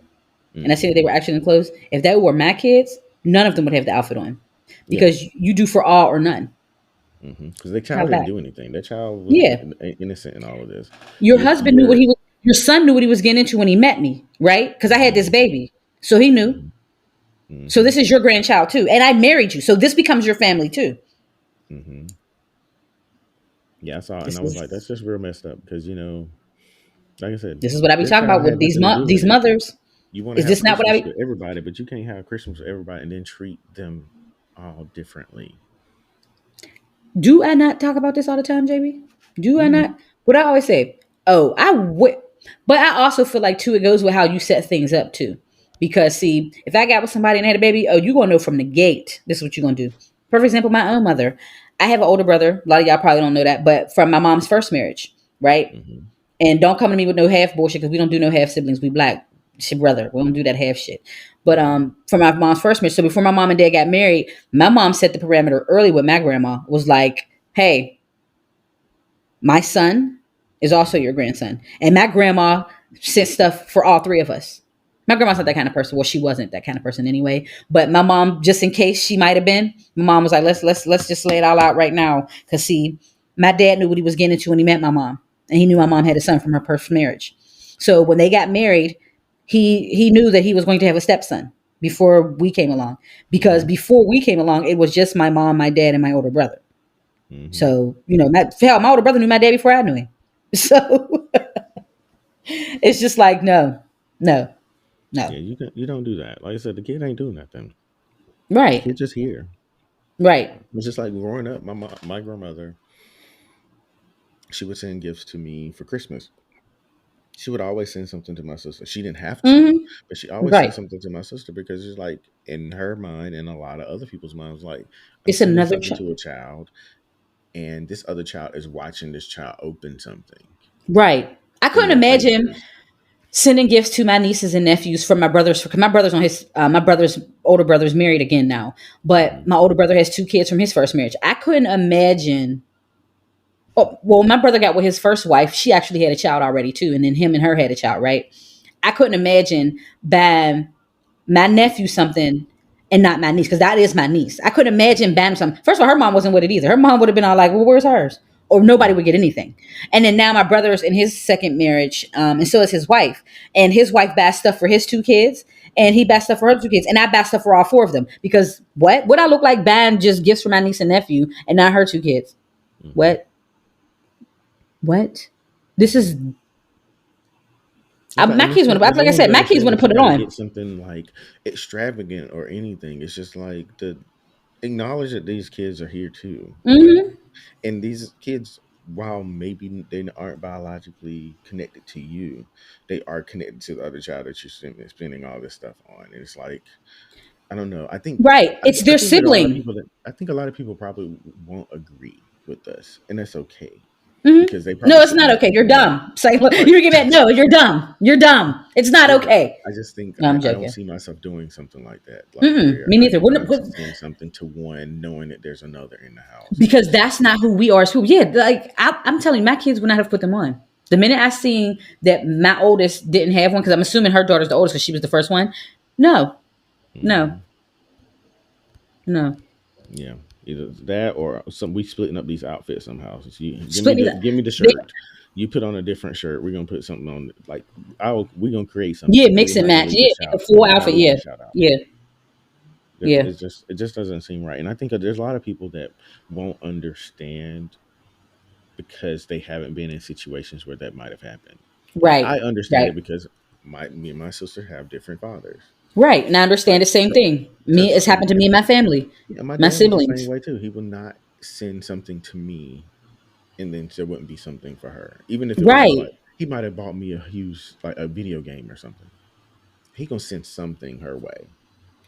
and I see that they
Mm-hmm.
were actually in clothes, if that were my kids, none of them would have the outfit on
Yeah.
because you do for all or none.
Because their child
How's
didn't
that?
do anything. Their child was
Yeah.
innocent in all of this.
Your
Your
husband knew what
your
he was, your son knew what he was getting into when he met me, right? Because I had this
mm-hmm,
baby. So he knew.
mm-hmm,
So
mm-hmm,
this is your grandchild too. And I married you. So this becomes your family too.
mm-hmm. Yeah, I saw it and
This
I was like, that's
is
just real messed up because like I said,
this is what I be
their
talking
child
about
had
with
nothing to do with
these
it.
mothers.
You want to
Is
have
this not what
Christmas
I
with everybody, but you can't have Christmas with everybody and then treat them all differently.
do? I not talk about this all the time, JB? Do I
Mm-hmm.
not? What I always say, oh, I would, but I also feel like too, it goes with how you set things up too. Because see, if I got with somebody and had a baby, oh, you gonna know from the gate. This is what you're gonna do. For example, my own mother. I have an older brother. A lot of y'all probably don't know that, but from my mom's first marriage, right?
Mm-hmm.
And don't come to me with no half bullshit because we don't do no half siblings. We black shit brother. We don't do that half shit. But
Mm-hmm.
for my mom's first marriage, so before my mom and dad got married, my mom set the parameter early with my grandma. Was like, hey, my son is also your grandson. And my grandma sent stuff for all three of us. My grandma's not that kind of person. Well, she wasn't that kind of person anyway. But my mom, just in case she might have been, my mom was like, let's just lay it all out right now. Cause see, my dad knew what he was getting into when he met my mom. And he knew my mom
Mm-hmm.
had a son from her first marriage. So when they got married, he knew that he was going to have a stepson before we came along. Because
Mm-hmm.
before we came along, it was just my mom, my dad, and my older brother.
Mm-hmm.
So, hell, my older brother knew my dad before I knew him. So it's just like, no, no, no.
Yeah, you don't do that. Like I said, the kid ain't doing nothing. The
Right,
kid just here.
right.
It's just like growing up. My grandmother, she would send gifts to me for Christmas. She would always send something to my sister. She didn't have to,
Hmm.
but she always sent
Right.
something to my sister because it's like in her mind and a lot of other people's minds, like I'm
It's
sending
another,
something to a child, and this other child is watching this child open something
right. I
in
couldn't
their
imagine
faces.
sending gifts to my nieces and nephews from my brothers. Because my brother's older brother's married again now. But
Hmm.
my older brother has two kids from his first marriage. I couldn't imagine. Oh, well, my brother got with his first wife. She actually had a child already too. And then him and her had a child, right? I couldn't imagine buying my nephew something and not my niece, because that is my niece. I couldn't imagine banning something. First of all, her mom wasn't with it either. Her mom would have been all like, well, where's hers? Or nobody would get anything. And then now my brother's in his second marriage, and so is his wife. And his wife buys stuff for his two kids, and he buys stuff for her two kids. And I buy stuff for all four of them. Because what? Would I look like buying just gifts for my niece and nephew and not her two kids?
Hmm.
What? What? This is
It's like,
my
and
kids want to.
the
Like
no
I
one
said, my kids
understands
want to
that you
put it
got to
on.
get something like extravagant or anything. It's just like the acknowledge that these kids are here too. Like,
Hmm.
and these kids, while maybe they aren't biologically connected to you, they are connected to the other child that you're spending all this stuff on. And it's like, I don't know.
Right. It's
I
their
think that a lot of
sibling.
people that I think a lot of people probably won't agree with us, and that's okay
Hmm.
because they
No,
probably
it's
shouldn't
not
be
okay. You're
thinking that.
dumb. It's like
Right.
you're giving it. No, you're dumb. You're dumb. It's not
Yeah, but
okay.
I just think
No, I'm
I don't
joking.
see myself doing something like that, like
Mm-mm,
where
me
I'm
neither.
going to send something to one knowing that there's another in the house.
Because that's not who we are as people. Yeah, like I'm telling you, my kids would not have put them on. The minute I seen that my oldest didn't have one, because I'm assuming her daughter's the oldest because she was the first one. No, no,
Hmm.
no.
Yeah, either that or some we splitting up these outfits somehow. So you
Split me.
give me the
They,
shirt. You put on a different shirt. We're gonna put something on. Like we're gonna create
yeah,
something, but
mix
we're
and
not gonna
match.
leave the
Yeah, make a
shout.
full
We're not
outfit.
gonna leave
Yeah,
the shout out.
yeah, yeah.
It just doesn't seem right. And I think that there's a lot of people that won't understand because they haven't been in situations where that might have happened. Like
Right,
I understand
right,
it because me and my sister have different fathers.
right. And I
But
understand the same
so
thing. Me, it's happened to me and my family,
yeah, my
my
dad was the same
siblings.
way too. He would not send something to me and then there wouldn't be something for her. Even if it was
Right,
like he might have bought me a huge like a video game or something. He gonna send something her way.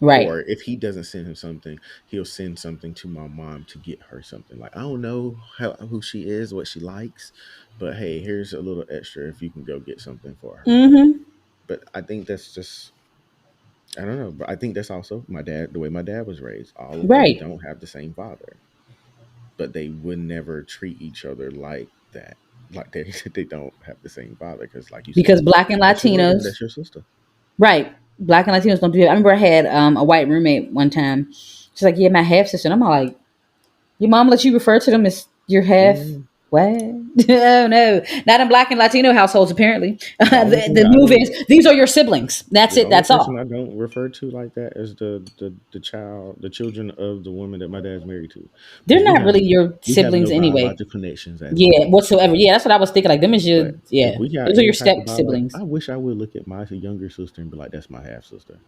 Right.
Or if he doesn't send him something, he'll send something to my mom to get her something. Like I don't know who she is, what she likes, but hey, here's a little extra if you can go get something for her.
Mm-hmm.
But I think that's just I don't know, but I think that's also my dad, the way my dad was raised. All of them
Right.
don't have the same father, but they would never treat each other like that. Like they they don't have the same father because, like you
Because
said,
black and
that's your mother,
Latinos,
that's your sister.
right? Black and Latinos don't do it. I remember I had a white roommate one time. She's like, "Yeah, my half sister." And I'm all like, "Your mom let you refer to them as your half?"
Mm.
What? Oh no, not in black and Latino households. Apparently,
The only thing
the
I
move
don't,
is these are your siblings. That's
the
it.
only
That's
person
all.
I don't refer to like that is the children of the woman that my dad's married to,
They're
because
not really your
we have no
siblings anyway.
biological connections at
Yeah,
all.
whatsoever. Yeah, that's what I was thinking. Like them is your,
But if
yeah,
we got
those are
any
your
type of
step
biological,
siblings,
I wish I would look at my younger sister and be like, "That's my half sister."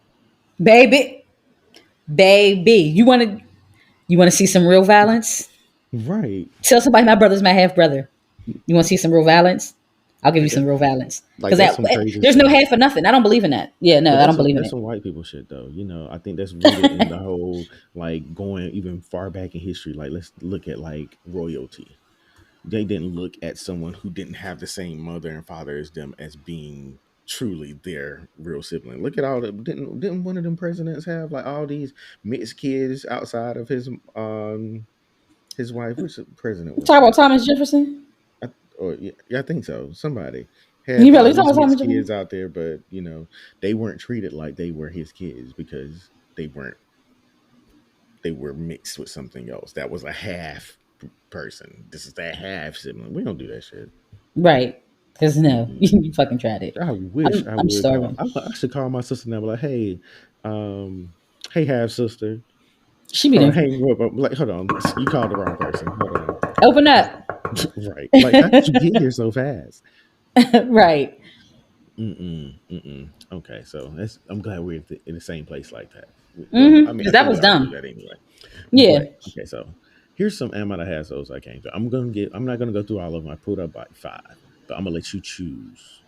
baby, baby. You want to see some real violence?
Right.
Tell somebody my brother's my half brother. You want to see some real violence? I'll give you some
That,
real violence
like
because
that's some crazy
there's no
stuff.
half for nothing. I don't believe in that. Yeah, no,
But
I don't believe in
that's
it.
some white people shit though. I think that's rooted in the whole like going even far back in history. Like let's look at like royalty. They didn't look at someone who didn't have the same mother and father as them as being truly their real sibling. Look at all the didn't one of them presidents have like all these mixed kids outside of his wife? Which president was
Talk about
that?
Thomas Jefferson.
I, or yeah, I think so. Somebody
You
had
really
all
talk
these
about Thomas
mixed
Jefferson?
kids out there, but they weren't treated like they were his kids because they weren't. They were mixed with something else. That was a half person. This is that half sibling. We don't do that shit.
Right? Because no,
Mm-mm.
you fucking tried it.
I wish
I'm
I
I'm
would call.
starving.
I should call my sister now. Be like, hey, hey, half sister.
She be
Hold on,
there.
hang up. I'm like, hold on. You called the wrong person. Hold on.
Open up.
Right. Like, how did you get here so fast?
Right.
Mm-mm, mm-mm. Okay, so I'm glad we're in the same place like that. Well, I mean,
Because
I
that
think
was
we all do
dumb.
that anyway.
Yeah.
But okay, so here's some Am I the Hassles I came to. I'm not gonna go through all of them. I pulled up like five, but I'm gonna let you choose.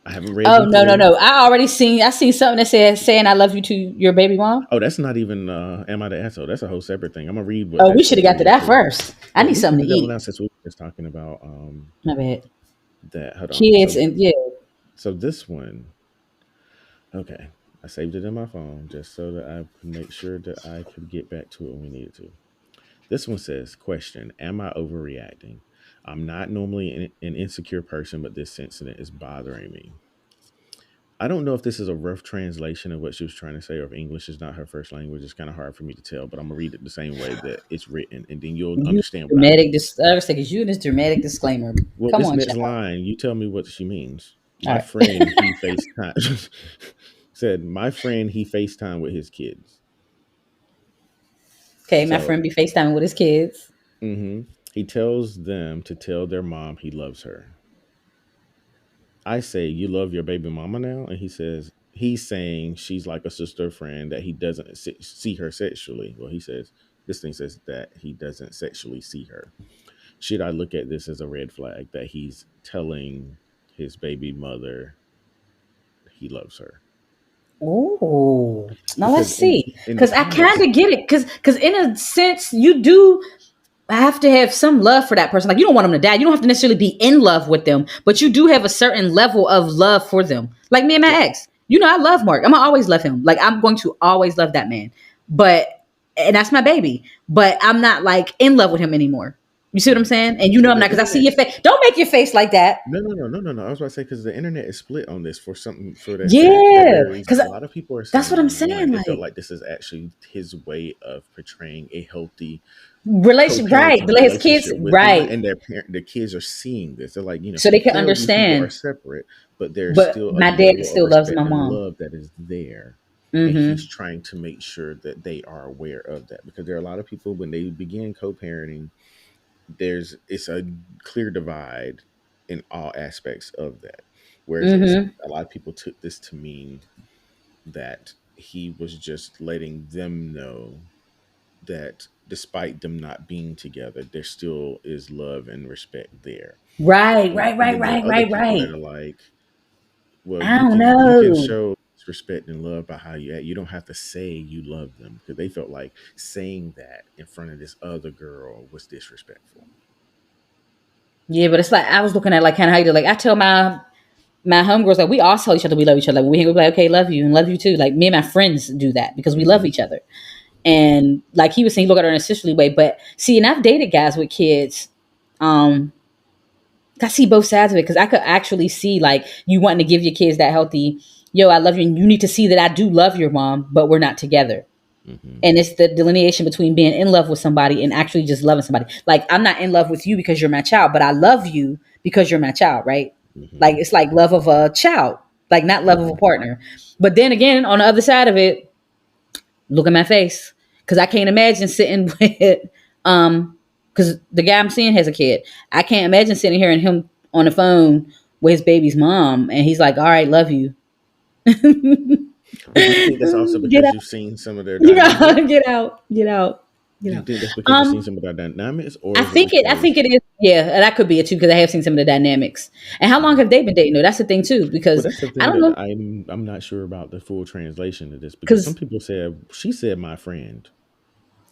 I haven't read
Oh
them
no, no,
through.
no. I seen something that says saying I love you to your baby mom.
Oh, that's not even Am I the Asshole? That's a whole separate thing. I'm gonna read what
Oh, we
that
should have
says
got
in
to
here
that
too.
first. I
But
need
we can
something
do
to
that one
eat.
now since we were just talking about
My bad.
that. Hold on.
Kids and yeah.
So this one, okay. I saved it in my phone just so that I could make sure that I could get back to it when we needed to. This one says, question, am I overreacting? I'm not normally an insecure person, but this incident is bothering me. I don't know if this is a rough translation of what she was trying to say, or if English is not her first language. It's kind of hard for me to tell, but I'm gonna read it the same way that it's written, and then you'll
You
understand what I
dramatic.
mean.
I was thinking you and this dramatic disclaimer.
Well,
Come
this
on,
next
child.
line, you tell me what she means.
All
My
right.
friend, he FaceTime said, my friend, he FaceTime with his kids.
Okay, my
So
friend be FaceTiming with his kids.
he tells them to tell their mom he loves her. I say, you love your baby mama now? And he says, he's saying she's like a sister friend, that he doesn't see her sexually. Well, he says, this thing says that he doesn't sexually see her. Should I look at this as a red flag that he's telling his baby mother he loves her?
Oh, now let's
Because
see.
in the
Because I kind
comments,
of get it. Because in a sense, you do have to have some love for that person. Like you don't want them to die. You don't have to necessarily be in love with them, but you do have a certain level of love for them. Like me and my
well,
ex. You know, I love Mark. I'm gonna always love him. Like I'm going to always love that man. But and that's my baby. But I'm not like in love with him anymore. You see what I'm
right.
saying? And you know
So
I'm
the
not because I see
internet,
your face. Don't make your face like that.
no, no, no, no, no, no. I was about to say because the internet is split on this for that
Yeah,
very reason.
because
A lot of people are
that's what I'm
saying one,
saying.
they felt
Like
like this is actually his way of portraying a healthy
right?
co-parenting
But his kids,
relationship with him,
right?
and the kids are seeing this. They're like,
So they can
clearly these people are
understand.
separate, but there's
But
still a
my dad
level of
still loves
respect
my
and
mom.
love that is there. And he's
Mm-hmm.
trying to make sure that they are aware of that, because there are a lot of people when they begin co-parenting, it's a clear divide in all aspects of that. Whereas
Mm-hmm.
a lot of people took this to mean that he was just letting them know that despite them not being together, there still is love and respect there.
Right,
And
right,
and
right,
then there are
right,
other
right,
people
right.
that are like, well,
I
you
don't
can
know.
show respect and love by how you act. You don't have to say you love them, because they felt like saying that in front of this other girl was disrespectful.
Yeah, but it's like I was looking at like kind of how you do. Like I tell my homegirls like we all tell each other we love each other. Like when we hang, we be like, okay, love you and love you too. Like me and my friends do that because we love
Hmm.
each other. And like he was saying, he look at her in a sisterly way. But see, and I've dated guys with kids. Um, I see both sides of it because I could actually see like you wanting to give your kids that healthy, yo, I love you, and you need to see that I do love your mom, but we're not together.
Hmm.
And it's the delineation between being in love with somebody and actually just loving somebody. Like I'm not in love with you because you're my child, but I love you because you're my child, right? Like
Hmm.
it's like love of a child, like not love of a
Hmm.
partner. But then again, on the other side of it, look at my face because I can't imagine sitting with because the guy I'm seeing has a kid. I can't imagine sitting here and him on the phone with his baby's mom, and he's like, "All right, love you."
But do you think that's also
Get
because
out,
you've seen some of their dynamics?
get out, get out,
Do
get
you
out.
think that's because you've seen
Um,
some of their dynamics, or
I
is it
think it. I
because?
think it is. Yeah, and that could be it too because I have seen some of the dynamics. And how long
Mhm.
have they been dating? Though that's the thing too
Well,
because
that's the
I
thing
don't
that
know
I'm not sure about the full translation of this, because some
because
people said she said my friend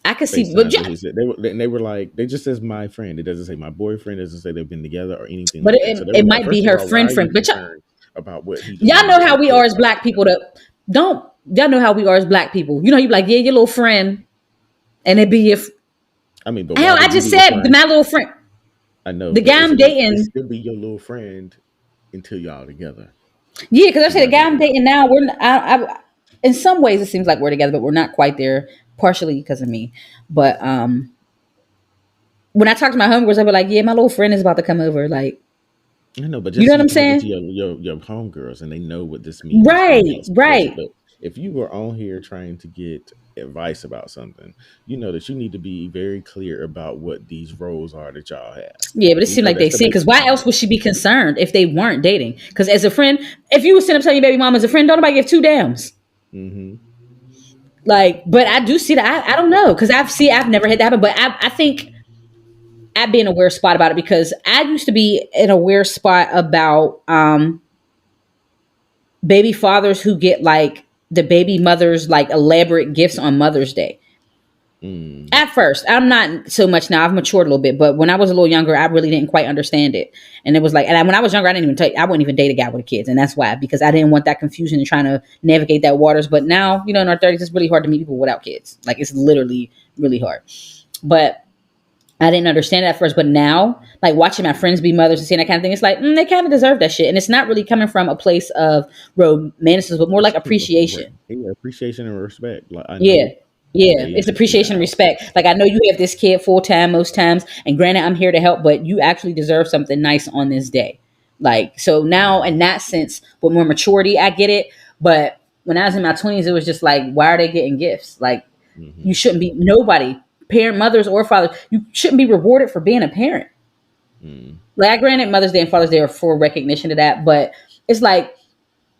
I could see. But
FaceTimes
yeah,
with his. They were like, they just says my friend. It doesn't say my boyfriend. It doesn't say they've been together or anything
but
like that. So they
it
were like,
might be
first of
her
all, why
friend
are you
friend. But
concerned about what he
y'all
demeans
know how
and
we are
puts
as
out
black
there?
people. To don't y'all know how we are as black people? You know, you be like, yeah, your little friend, and it be your
I mean, but why
hell. I
would you
just
be
said
referring?
my little friend,
I know,
the
but
guy I'm
it
dating.
still be your little friend until y'all together.
Yeah, because I
Until
said the
y'all
guy
get
I'm
together.
dating now. We're not, in some ways it seems like we're together, but we're not quite there. Partially because of me, but when I talk to my homegirls, I be like, yeah, my little friend is about to come over. Like,
I know, but
you
just
know what
you
I'm
talking to
saying?
your homegirls, and they know what this means, and
Right,
y'all discuss it.
right.
But if you were on here trying to get advice about something, you know that you need to be very clear about what these roles are that y'all have.
Yeah, but it
You
seemed
know
like they
that's the
seen. Because
basic
why else would she
foundation.
be concerned if they weren't dating? Because as a friend, if you was sitting up telling your baby mom as a friend, don't nobody give two damns.
Hmm.
Like, but I do see that. I don't know because I've never had that happen, but I think I'd be in a weird spot about it because I used to be in a weird spot about baby fathers who get like the baby mothers like elaborate gifts on Mother's Day.
Mm.
At first, I'm not so much now. I've matured a little bit, but when I was a little younger, I really didn't quite understand it. And it was like, when I was younger, I wouldn't even date a guy with kids, and that's why because I didn't want that confusion and trying to navigate that waters. But now, you know, in our 30s, it's really hard to meet people without kids. Like it's literally really hard. But I didn't understand it at first, but now, like watching my friends be mothers and seeing that kind of thing, it's like they kind of deserve that shit, and it's not really coming from a place of romanticism, but more
It's
like
coming from right.
appreciation.
Yeah, appreciation and respect. Like I
Yeah.
know
Yeah.
they
It's
helping you
appreciation and
out.
respect. Like I know you have this kid full time most times. And granted, I'm here to help, but you actually deserve something nice on this day. Like, so now in that sense, with more maturity, I get it. But when I was in my 20s, it was just like, why are they getting gifts? Like, you
Hmm.
shouldn't be nobody, parent, mothers or fathers, you shouldn't be rewarded for being a parent.
Mm.
Like, granted, Mother's Day and Father's Day are for recognition of that, but it's like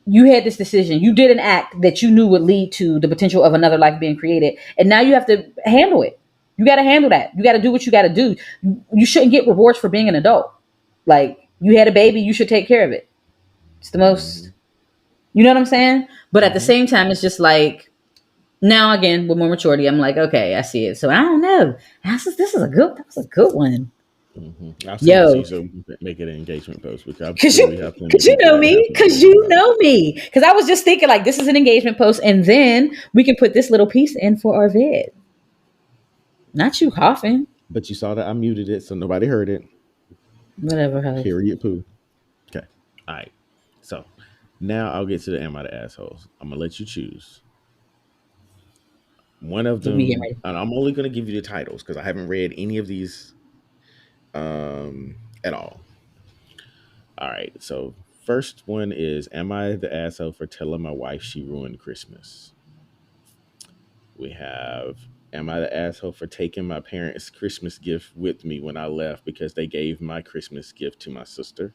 you had this decision. You did an act that you knew would lead to the potential of another life being created. And now you have to handle it. You got to handle that. You got to do what you got to do. You shouldn't get rewards for being an adult. Like you had a baby, you should take care of it. It's the most,
Hmm.
you know what I'm saying? But at the
Hmm.
same time, it's just like, now again, with more maturity, I'm like, okay, I see it. So I don't know. That was a good one.
Hmm. I'll send it to you
Yo,
so we can make it an engagement post, because I'm
cause
sure
you,
we have plenty of
cause you
people
know
that will have
me,
something to
cause
say
you
about it.
know me. Cause I was just thinking like this is an engagement post, and then we can put this little piece in for our vid. Not you coughing.
But you saw that I muted it, so nobody heard it.
Whatever, huh?
Period. Poo. Okay. All right. So now I'll get to the am I the assholes. I'm gonna let you choose one of
Get me getting
them,
ready.
and I'm only gonna give you the titles because I haven't read any of these at all. All right. So first one is, am I the asshole for telling my wife she ruined Christmas? We have, am I the asshole for taking my parents' Christmas gift with me when I left because they gave my Christmas gift to my sister?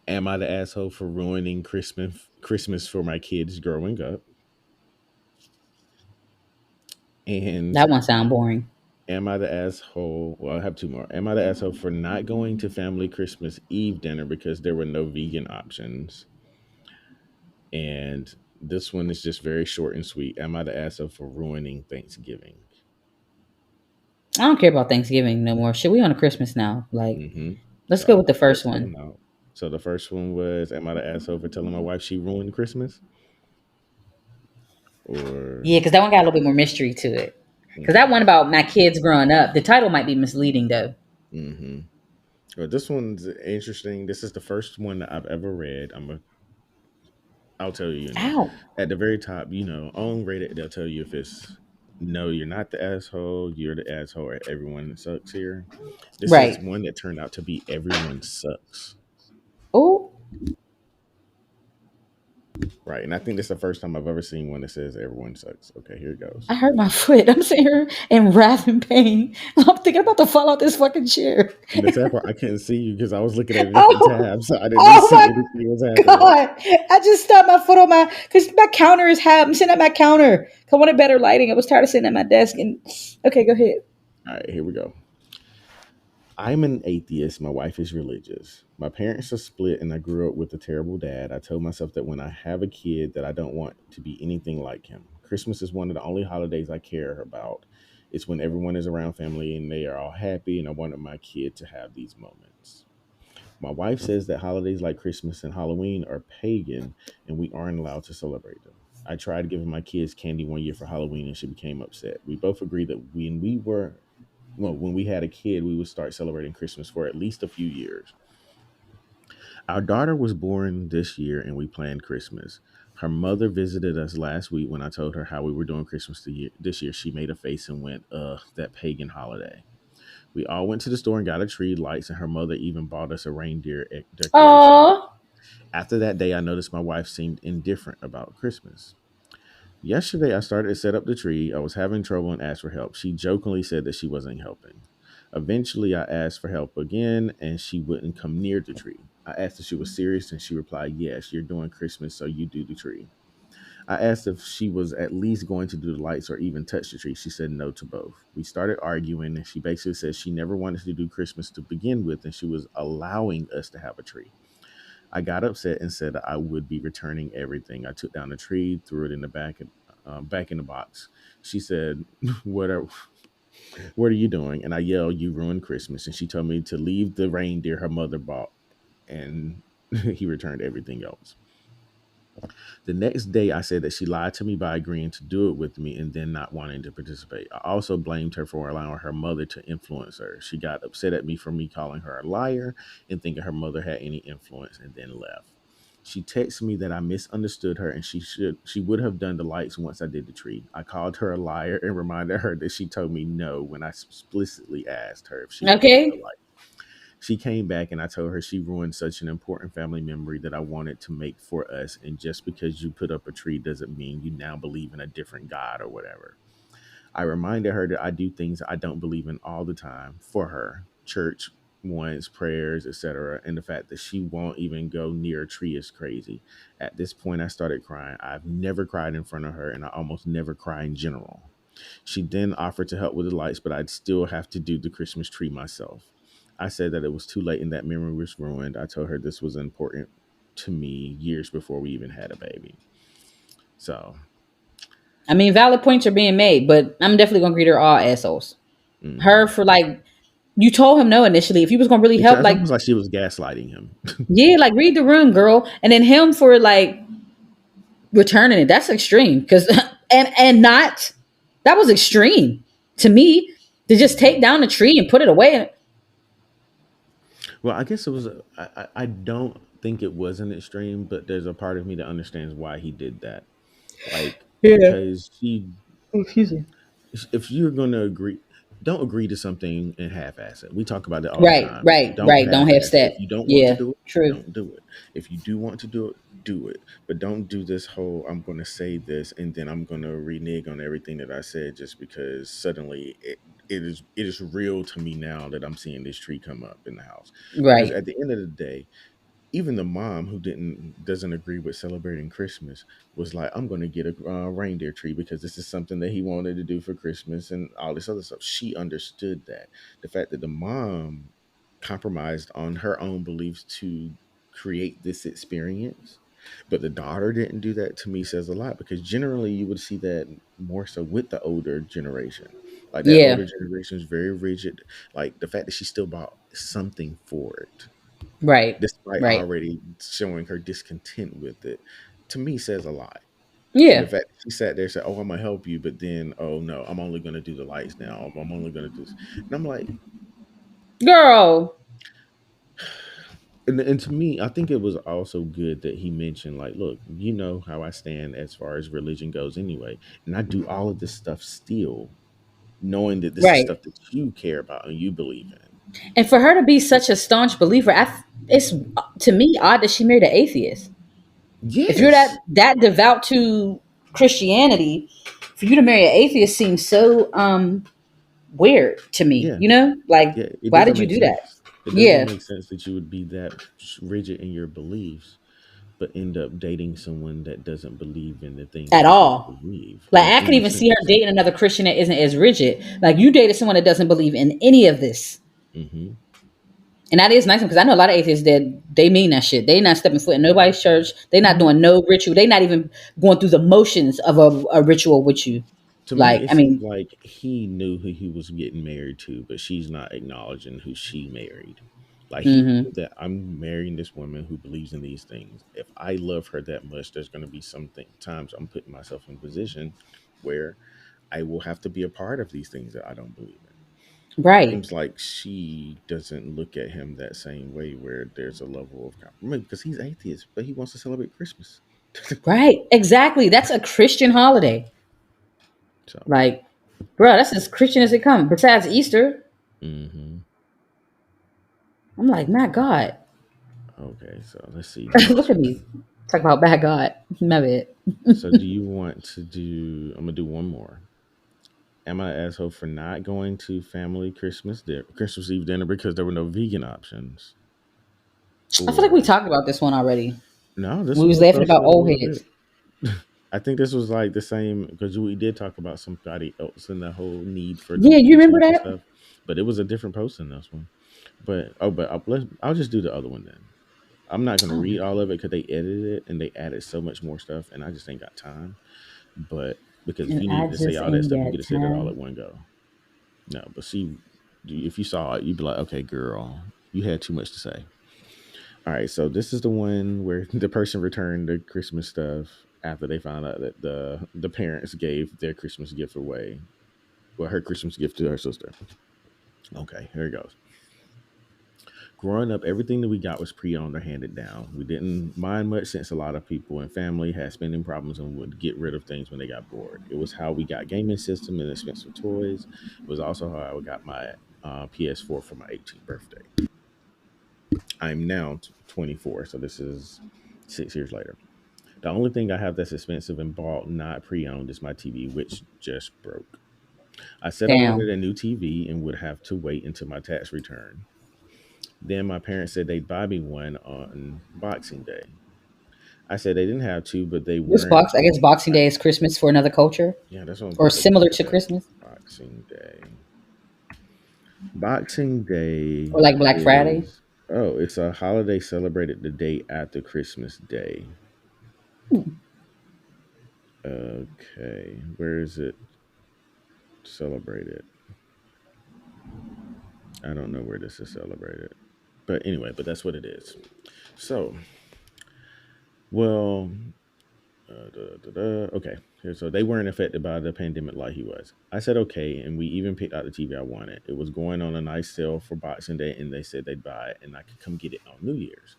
Am I the asshole for ruining Christmas for my kids growing up? And
That one sound boring.
Am I the asshole? Well, I have two more. Am I the asshole for not going to family Christmas Eve dinner because there were no vegan options? And this one is just very short and sweet. Am I the asshole for ruining Thanksgiving?
I don't care about Thanksgiving no more. Shit, we on a Christmas now. Like,
Mm-hmm.
let's go with
So
the first
let's hear
one.
them out. So the first one was, am I the asshole for telling my wife she ruined Christmas? Or
Yeah, because that one got a little bit more mystery to it. Because that
okay.
one about my kids growing up, the title might be misleading though.
Mm-hmm. Well, this one's interesting. This is the first one that I've ever read. I'll tell you,
Ow.
at the very top, on Reddit, they'll tell you if it's no, you're not the asshole, you're the asshole, or everyone sucks here. This is
Right.
one that turned out to be everyone sucks.
Oh,
Right. And I think this is the first time I've ever seen one that says everyone sucks. Okay, here it goes.
I hurt my foot. I'm sitting here in wrath and pain. I'm thinking about to fall out this fucking chair.
And the sad part, I couldn't see you because I was looking at a different
Oh,
tab, so I didn't
oh
see
my
anything was happening.
God. I just stubbed my foot on because my counter is half. I'm sitting at my counter. I wanted better lighting. I was tired of sitting at my desk. And okay, go ahead.
All right, here we go. I'm an atheist. My wife is religious. My parents are split and I grew up with a terrible dad. I told myself that when I have a kid that I don't want to be anything like him. Christmas is one of the only holidays I care about. It's when everyone is around family and they are all happy and I wanted my kid to have these moments. My wife says that holidays like Christmas and Halloween are pagan and we aren't allowed to celebrate them. I tried giving my kids candy one year for Halloween and she became upset. We both agreed that when we had a kid, we would start celebrating Christmas for at least a few years. Our daughter was born this year and we planned Christmas. Her mother visited us last week. When I told her how we were doing Christmas this year, she made a face and went, ugh, that pagan holiday. We all went to the store and got a tree, lights, and her mother even bought us a reindeer decoration.
Oh,
After that day, I noticed my wife seemed indifferent about Christmas. Yesterday, I started to set up the tree. I was having trouble and asked for help. She jokingly said that she wasn't helping. Eventually, I asked for help again, and she wouldn't come near the tree. I asked if she was serious, and she replied, yes, you're doing Christmas, so you do the tree. I asked if she was at least going to do the lights or even touch the tree. She said no to both. We started arguing, and she basically said she never wanted to do Christmas to begin with, and she was allowing us to have a tree. I got upset and said I would be returning everything. I took down the tree, threw it in the back in the box. She said, "What are what are you doing?" And I yelled, "You ruined Christmas!" And she told me to leave the reindeer her mother bought, and he returned everything else. The next day, I said that she lied to me by agreeing to do it with me and then not wanting to participate. I also blamed her for allowing her mother to influence her. She got upset at me for me calling her a liar and thinking her mother had any influence and then left. She texted me that I misunderstood her and she would have done the lights once I did the tree. I called her a liar and reminded her that she told me no when I explicitly asked her if she wanted the
okay.
light. She came back and I told her she ruined such an important family memory that I wanted to make for us. And just because you put up a tree doesn't mean you now believe in a different God or whatever. I reminded her that I do things I don't believe in all the time for her church once, prayers, etc. And the fact that she won't even go near a tree is crazy. At this point, I started crying. I've never cried in front of her, and I almost never cry in general. She then offered to help with the lights, but I'd still have to do the Christmas tree myself. I said that it was too late and that memory was ruined. I told her this was important to me years before we even had a baby. So,
I mean, valid points are being made, but I'm definitely gonna greet her all assholes. Her
mhm.
for like you told him no initially. If he was gonna really help,
It's
like
almost like she was gaslighting him.
yeah, like read the room, girl. And then him for like returning it. That's extreme. Cause and not that was extreme to me to just
Mhm.
take down the tree and put it away.
Well, I guess it was. I don't think it was an extreme, but there's a part of me that understands why he did that. Like
Yeah.
because he
Oh, excuse me.
if you're going to agree, don't agree to something and half-ass it. We talk about it all the
Right,
time.
right,
Don't
right. Don't have
half-ass it.
step.
If you don't want to
Yeah,
do it,
true.
don't do it. If you do want to do it. But don't do this whole I'm going to say this and then I'm going to renege on everything that I said just because suddenly it is real to me now that I'm seeing this tree come up in the house. Because
Right.
at the end of the day, even the mom who didn't doesn't agree with celebrating Christmas was like, "I'm going to get a reindeer tree because this is something that he wanted to do for Christmas and all this other stuff." She understood that the fact that the mom compromised on her own beliefs to create this experience, but the daughter didn't do that, to me says a lot, because generally you would see that more so with the older generation. Like that
Yeah.
older generation is very rigid. Like the fact that she still bought something for it
Right.
despite
Right.
already showing her discontent with it, to me says a lot. And the
Yeah.
fact that she sat there and said, "Oh, I'm gonna help you," but then, "Oh no, I'm only gonna do the lights now. I'm only gonna do this," and I'm like,
Girl.
and to me, I think it was also good that he mentioned, like, "Look, you know how I stand as far as religion goes, anyway, and I do all of this stuff still, knowing that this is
Right.
stuff that you care about and you believe in."
And for her to be such a staunch believer, it's to me odd that she married an atheist. If you're
Yes,
that devout to Christianity, for you to marry an atheist seems so weird to me.
yeah,
You know, like
yeah. It
why
doesn't
did you
make
do that?
sense. It doesn't
Yeah,
make sense that you would be that rigid in your beliefs but end up dating someone that doesn't believe in the things
at
that you
all.
believe
Like
in
I could
any
even see her
sense.
dating another Christian that isn't as rigid. Like you dated someone that doesn't believe in any of this.
Hmm.
And that is nice because I know a lot of atheists that they mean that shit. They not stepping foot in nobody's church. They not
Hmm.
doing no ritual. They not even going through the motions of a ritual with you.
To me,
Like,
it
I
seems
mean,
like he knew who he was getting married to, but she's not acknowledging who she married. Like he knew
hmm
that I'm marrying this woman who believes in these things. If I love her that much, there's going to be something times I'm putting myself in a position where I will have to be a part of these things that I don't believe in.
right,
Seems like she doesn't look at him that same way, where there's a level of compromise because he's atheist, but he wants to celebrate Christmas.
right, exactly. That's a Christian holiday.
So,
Like, bro, that's as Christian as it comes. Besides Easter,
hmm,
I'm like, my God,
okay. So let's see next
look at
one.
me. Talk about bad God. My bad.
So, do you want to do? I'm gonna do one more. Am I an asshole for not going to family Christmas Eve dinner because there were no vegan options?
I feel like we
Or
talked about this one already.
no, this
We
one
was
was
laughing about
posted a
old
little
heads.
bit. I think this was like the same because we did talk about somebody else and the whole need for the
Yeah, you
vegan
remember
choice and
that?
stuff, but it was a different post than this one. But I'll just do the other one then. I'm not gonna
Oh,
read all of it because they edited it and they added so much more stuff, and I just ain't got time. But because if
and
you
I
needed to say
just
all that
ain't
stuff, you
got
could have said it all
time.
at one go. No, but see, if you saw it, you'd be like, okay, girl, you had too much to say. All right, so this is the one where the person returned the Christmas stuff after they found out that the parents gave their Christmas gift away. Well, her Christmas gift to her sister. Okay, here it goes. Growing up, everything that we got was pre-owned or handed down. We didn't mind much since a lot of people and family had spending problems and would get rid of things when they got bored. It was how we got gaming system and expensive toys. It was also how I got my PS4 for my 18th birthday. I'm now 24, so this is 6 years later. The only thing I have that's expensive and bought not pre-owned is my TV, which just broke. I said I wanted
Damn.
a new TV and would have to wait until my tax return. Then my parents said they'd buy me one on Boxing Day. I said they didn't have to, but they
What's
weren't.
box? I guess Boxing Day is Christmas for another culture,
Yeah, that's what I'm
or
about to
similar
look
to
at.
Christmas,
Boxing Day. Boxing
or
Day
like Black Friday.
is, oh, it's a holiday celebrated the day after Christmas Day. Okay, where is it celebrated? I don't know where this is celebrated. But anyway, but that's what it is. So, well, okay. So they weren't affected by the pandemic like he was. I said okay, and we even picked out the TV I wanted. It was going on a nice sale for Boxing Day, and they said they'd buy it, and I could come get it on New Year's.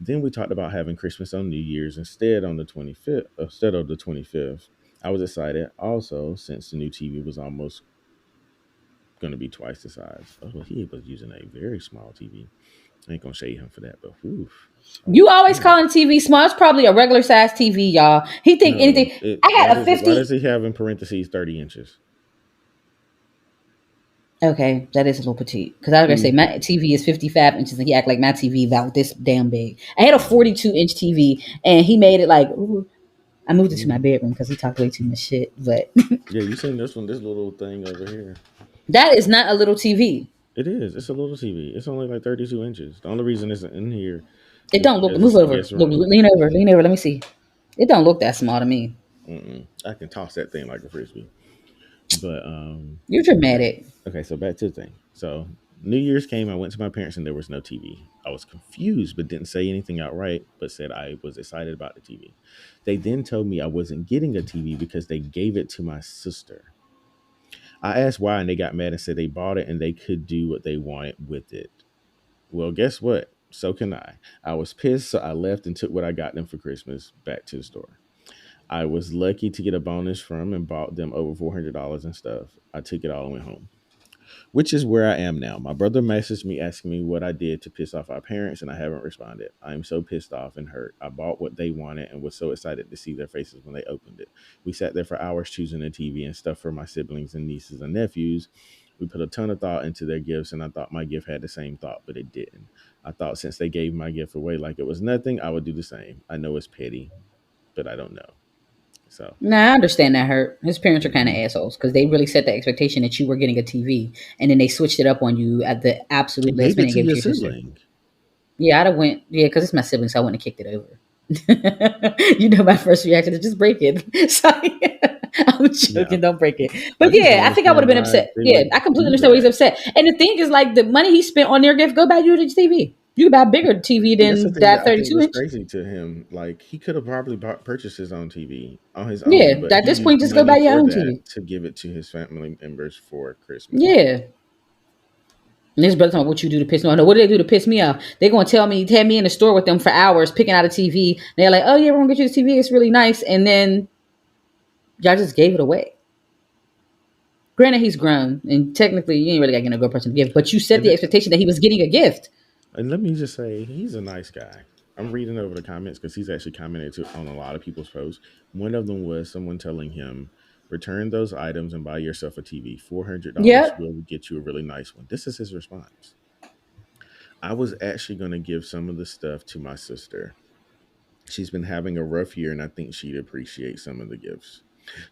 Then we talked about having Christmas on New Year's instead of the 25th. I was excited also since the new TV was almost going to be twice the size. Oh, well, he was using a very small TV. I ain't gonna shade him for that, but whew.
You always
Okay.
calling TV small. It's probably a regular size TV, y'all. He think
No,
anything. I had a
why
50.
does he have in parentheses 30 inches?
Okay, that is a little petite. Because I was gonna say
He,
my TV is 55 inches, and he act like my TV about this damn big. I had a
mhm,
42-inch TV, and he made it like. Ooh, I moved it to my
mhm.
bedroom because he talked way too much shit. But
Yeah, you seen this one? This little thing over here.
that is not a little TV.
It is. It's a little TV. It's only like 32 inches. The only reason it's in here
It
is
don't look.
because
Move
it's
over.
against the
Look,
room.
lean over. Lean over. Let me see. It don't look that small to me.
Mm-mm. I can toss that thing like a frisbee. But
You're
okay,
dramatic.
okay. So back to the thing. So New Year's came. I went to my parents and there was no TV. I was confused, but didn't say anything outright. But said I was excited about the TV. They then told me I wasn't getting a TV because they gave it to my sister. I asked why, and they got mad and said they bought it and they could do what they wanted with it. Well, guess what? So can I. I was pissed, so I left and took what I got them for Christmas back to the store. I was lucky to get a bonus from and bought them over $400 and stuff. I took it all and went home, which is where I am now. My brother messaged me asking me what I did to piss off our parents, and I haven't responded. I am so pissed off and hurt. I bought what they wanted and was so excited to see their faces when they opened it. We sat there for hours choosing the TV and stuff for my siblings and nieces and nephews. We put a ton of thought into their gifts, and I thought my gift had the same thought, but it didn't. I thought since they gave my gift away like it was nothing, I would do the same. I know it's petty, but I don't know. So,
Nah, I understand that hurt. His parents are kind of
mhm.
assholes because they really set the expectation that you were getting a TV, and then they switched it up on you at the absolute last
Gave it
minute and
to
gave it
your
to your sister.
sibling.
Yeah, I'd have went. Yeah, because it's my sibling, so I wouldn't have kicked it over. You know, my first reaction is just break it. So I'm
Yeah.
joking, don't break it.
I
But
just don't
yeah, I think I would have
understand
been
why
upset.
they
Yeah,
would
I completely
do
understand why he's
that.
upset. And the thing is, like the money he spent on their gift, go buy you a TV. You could buy a bigger TV
And that's the
than
thing
that
that I think
32
was
inch.
crazy to him. Like he could have probably purchased his own TV on his own,
Yeah,
but
at
he
this
used
point,
the
just go
money
buy your
for
own
that
TV.
to give it to his family members for Christmas.
Yeah. And his brother talking about what you do to piss me off. No, what do they do to piss me off? They're gonna tell me, have me in the store with them for hours picking out a TV. They're like, oh yeah, we're gonna get you the TV. It's really nice. And then y'all just gave it away. Granted, he's grown, and technically, you ain't really got to get a good person to give. But you set
And
the
it,
expectation that he was getting a gift.
and let me just say, he's a nice guy. I'm reading over the comments because he's actually commented on a lot of people's posts. One of them was someone telling him, "Return those items and buy yourself a TV. $400
Yep.
will get you a really nice one." This is his response. I was actually going to give some of the stuff to my sister. She's been having a rough year, and I think she'd appreciate some of the gifts.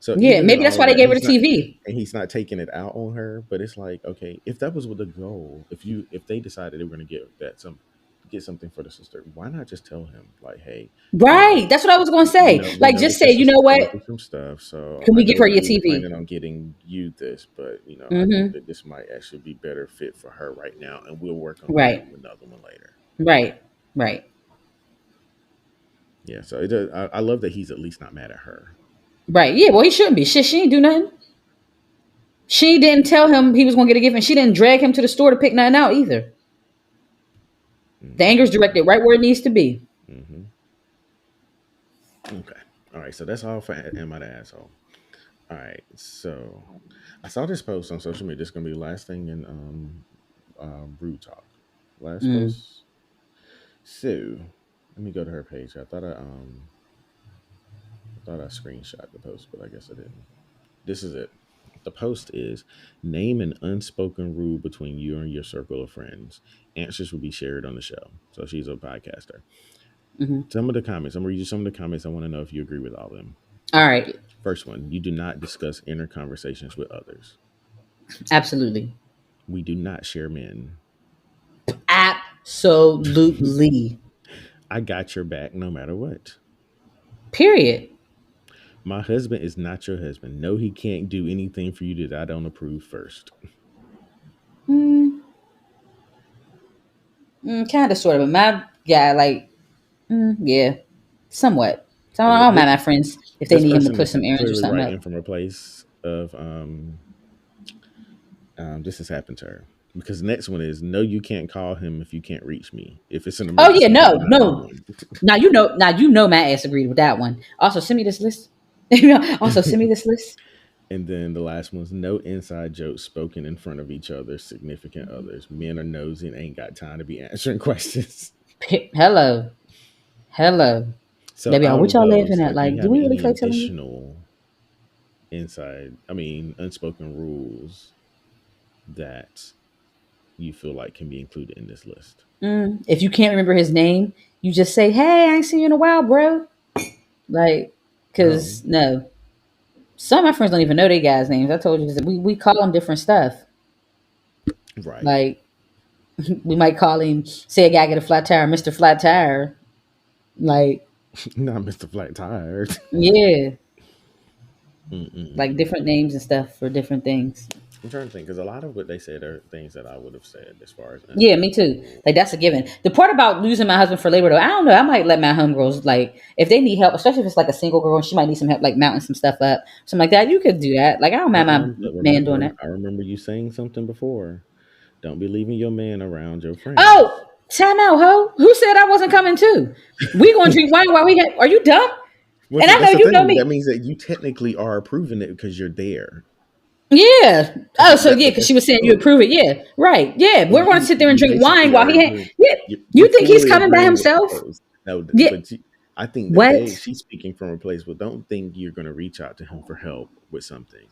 So
Yeah.
even in
Maybe that's
all
why
of
they
that,
gave her the TV.
he's not taking it out on her. But it's like, okay, if that was with the goal, if they decided they were going to get something for the sister, why not just tell him like, hey, you know,
Right. That's what I was gonna say.
we
Like,
know
just
that your
say, you know
sister's going
what?
through some stuff, so
Can
I
we give
know
her
that
your
we were
TV?
planning on getting you this, but I think
Mm-hmm.
that this might actually be better fit for her right now, and we'll work on getting
Right.
you another one later.
Right. Right.
Yeah, so it does, I love that he's at least not mad at her.
Right. Yeah. Well, he shouldn't be. Shit, she ain't do nothing. She didn't tell him he was gonna get a gift, and she didn't drag him to the store to pick nothing out either. The anger's
Mm-mm-mm.
directed right where it needs to be.
Mm-hmm. Okay. All right. So that's all for Am I the Asshole? All right. So I saw this post on social media. This is gonna be the last thing in Brew Talk. Last
Mm.
post. So let me go to her page. I thought I screenshot the post, but I guess I didn't. This is it. The post is name an unspoken rule between you and your circle of friends. Answers will be shared on the show. So she's a podcaster.
Hmm.
Some of the comments. I'm gonna read you some of the comments. I want to know if you agree with all of them.
All right.
First one, you do not discuss inner conversations with others.
Absolutely.
We do not share men.
Absolutely.
I got your back no matter what.
Period.
My husband is not your husband. No, he can't do anything for you that I don't approve first.
Mm, kind of, sort of. But my guy, like, yeah, somewhat. So
Okay,
I don't mind my friends if they
this
need him to
person
push
is
some errands or
clearly
something
writing
up.
from a place of this has happened to her. Because the next one is no, you can't call him if you can't reach me. If it's an
Oh yeah,
emergency, call
no, no.
911.
Now you know my ass agreed with that one. Also, send me this list. Also, send me this list.
And then the last one's no inside jokes spoken in front of each other's significant others. Men are nosy and ain't got time to be answering questions.
Hello, hello.
So
They be like,
out
what
of
y'all laughing
those,
at?
like, do you
Like, do
have
we really
any
feel like telling you?
additional unspoken rules? that you feel like can be included in this list?
If you can't remember his name, you just say, "Hey, I ain't seen you in a while, bro." Like,
No.
cause no, some of my friends don't even know their guys' names. I told you this. We call them different stuff.
Right.
Like, we might call him, say a guy get a flat tire, Mister Flat Tire. Like,
Not Mr. Flat Tired.
yeah, like
Mm-mm-mm.
different names and stuff for different things.
I'm trying to think because a lot of what they said are things that I would have said as far as
Yeah, me too.
uncomfortable.
Like that's a given. The part about losing my husband for labor, though, I don't know. I might let my homegirls, like, if they need help, especially if it's like a single girl and she might need some help, like mounting some stuff up, something like that. You could do that. Like I don't mind my
But
man doing
remember,
that.
I remember you saying something before. Don't be leaving your man around your friends.
Oh, time out, ho. Who said I wasn't coming too? We gonna drink wine while we have. Are you dumb?
Well,
And
see,
I know
that's the
you know
thing. That
me.
means that you technically are approving it because you're there.
Yeah. Oh, so yeah,
But
because
that's
she was saying you
still
approve it. Yeah. Right. Yeah. We're gonna sit there and
you
drink wine
basically
while
are
he had.
agreeing.
Yeah.
You're
You think he's
fully
coming by
agreeing with the
himself?
post. No,
Yeah.
but I think that
What?
she's speaking from a place. Well, don't think you're going to reach out to him for help with something,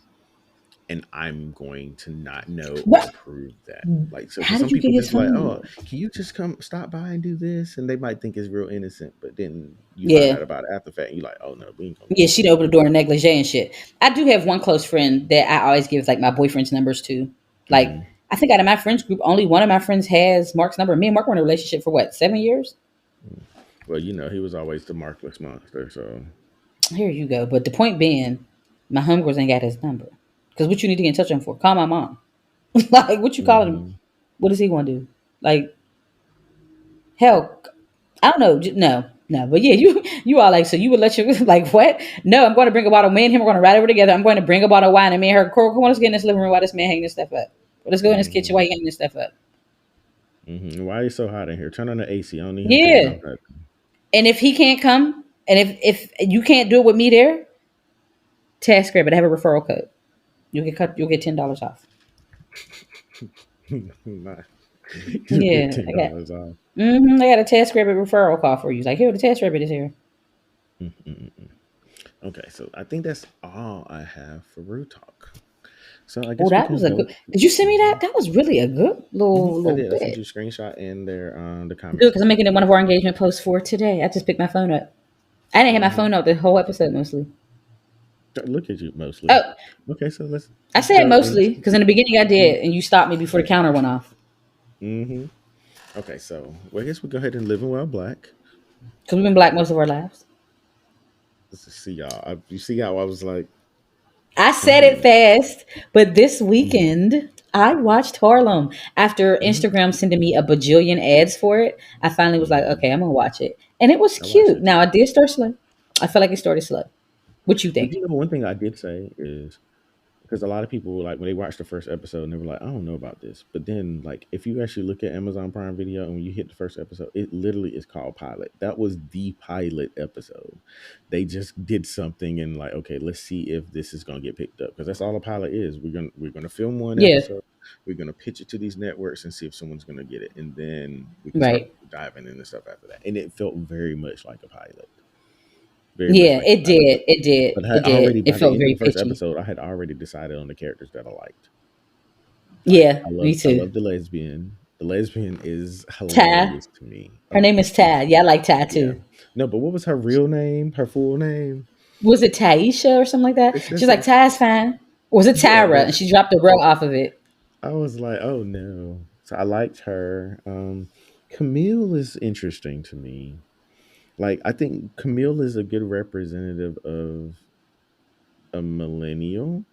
and I'm going to not know or
What?
approve that. Like so,
How
because
did
some
you get
people
his
just like,
phone
oh,
number?
can you just come stop by and do this, and they might think it's real innocent, but then you find
Yeah.
out about it after the fact, and you're like, oh no, we ain't gonna
Yeah,
do
she'd
that.
open the door in negligee and shit. I do have one close friend that I always give like my boyfriend's numbers to. Like,
Hmm.
I think out of my friends group, only one of my friends has Mark's number. Me and Mark were in a relationship for what, 7 years?
Well, he was always the markless monster, so.
Here you go. But the point being, my homegirls ain't got his number. Because what you need to get in touch with him for? Call my mom. Like, what you calling him?
Hmm.
What is he going to do? Like, hell, I don't know. No, no. But yeah, you are like, so you would let your, like, what? No, I'm going to bring a bottle. Me and him are going to ride over together. I'm going to bring a bottle of wine. And me and her, Coral, come on, let's get in this living room while this man hanging this stuff up. Or let's go in this kitchen while he hanging this stuff up.
Why are you so hot in here? Turn on the AC. I don't need him taking
Yeah.
off that.
And if he can't come, and if you can't do it with me there, task grab it. I have a referral code. You'll get $10 off.
Nah, you get
Yeah,
ten
I got.
dollars off.
I got a task rabbit referral call for you. Like, here, the task rabbit is here.
Mm-mm-mm. Okay, so I think that's all I have for Brew Talk. So I
Oh,
guess we
that
can
was a
go.
good. Did you send me that? That was really a good
I
little
did. I sent you
bit.
a screenshot in there the
Good,
comment
because I'm
section.
making it one of our engagement posts for today. I just picked my phone up. I didn't have my
Hmm.
phone up the whole episode mostly.
Look at you mostly.
Oh,
Okay, so
I
let's
said
go
mostly because
into.
in the beginning I did, and you stopped me before the counter went off.
Hmm. Okay, so well, I guess we go ahead and live in Well Black.
Because we've been black most of our lives.
Let's see y'all. You see how I was like,
I said it
hmm.
fast, but this
Hmm.
weekend I watched Harlem. After
Hmm.
Instagram sending me a bajillion ads for it, I finally was like,
Hmm.
okay, I'm gonna watch it. And it was
I watched
cute.
it
Now
too.
I did start slow. I felt like it started slow. What you
But
think?
one thing I did say is because a lot of people like when they watched the first episode and they were like, I don't know about this. But then like if you actually look at Amazon Prime Video and when you hit the first episode, it literally is called pilot. That was the pilot episode. They just did something and like, okay, let's see if this is gonna get picked up. Because that's all a pilot is. We're gonna film one
Yeah,
episode, we're gonna pitch it to these networks and see if someone's gonna get it. And then we can start
right.
diving into stuff after that. And it felt very much like a pilot. Very much
Yeah,
like
it
a pilot.
did. It did.
But I
It
had
did.
already
It
by the
felt
end of
very
the first
pitchy.
episode, I had already decided on the characters that I liked. Like
Yeah, me
I
too.
love the lesbian. The lesbian is
Ty.
hilarious to me.
Her name is
She's
Ty. Yeah, I like Ty
yeah.
too.
No, but what was her real name? Her full name?
Was it Taisha or something like that?
It's
She's
just
like, Ty's fine. Or was it
yeah,
Tyra?
but
And she dropped the row off of it.
I was like, oh no. So I liked her. Camille is interesting to me. Like I think Camille is a good representative of a millennial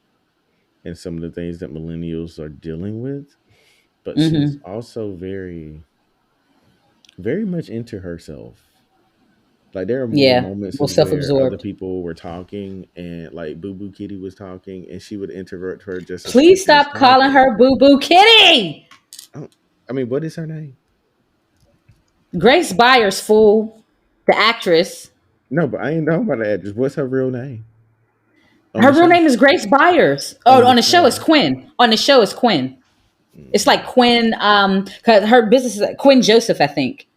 and some of the things that millennials are dealing with. But she's
Mm-hmm.
also very much into herself. Like there are
Yeah.
moments
Well,
of where other
self-absorbed.
people were talking and like Boo Boo Kitty was talking and she would interrupt her just as
Please
person is
stop calling
talking.
her Boo Boo Kitty.
I, don't- I mean, what is her name?
Grace Byers, fool. The actress.
No, but I ain't know about the address. What's her real name on
Her
the
real
show?
name is Grace Byers.
On
Oh,
the
on the show
show.
is Quinn. On the show is Quinn. It's like
Mm-hmm.
Quinn. 'Cause her business is like Quinn Joseph, I think.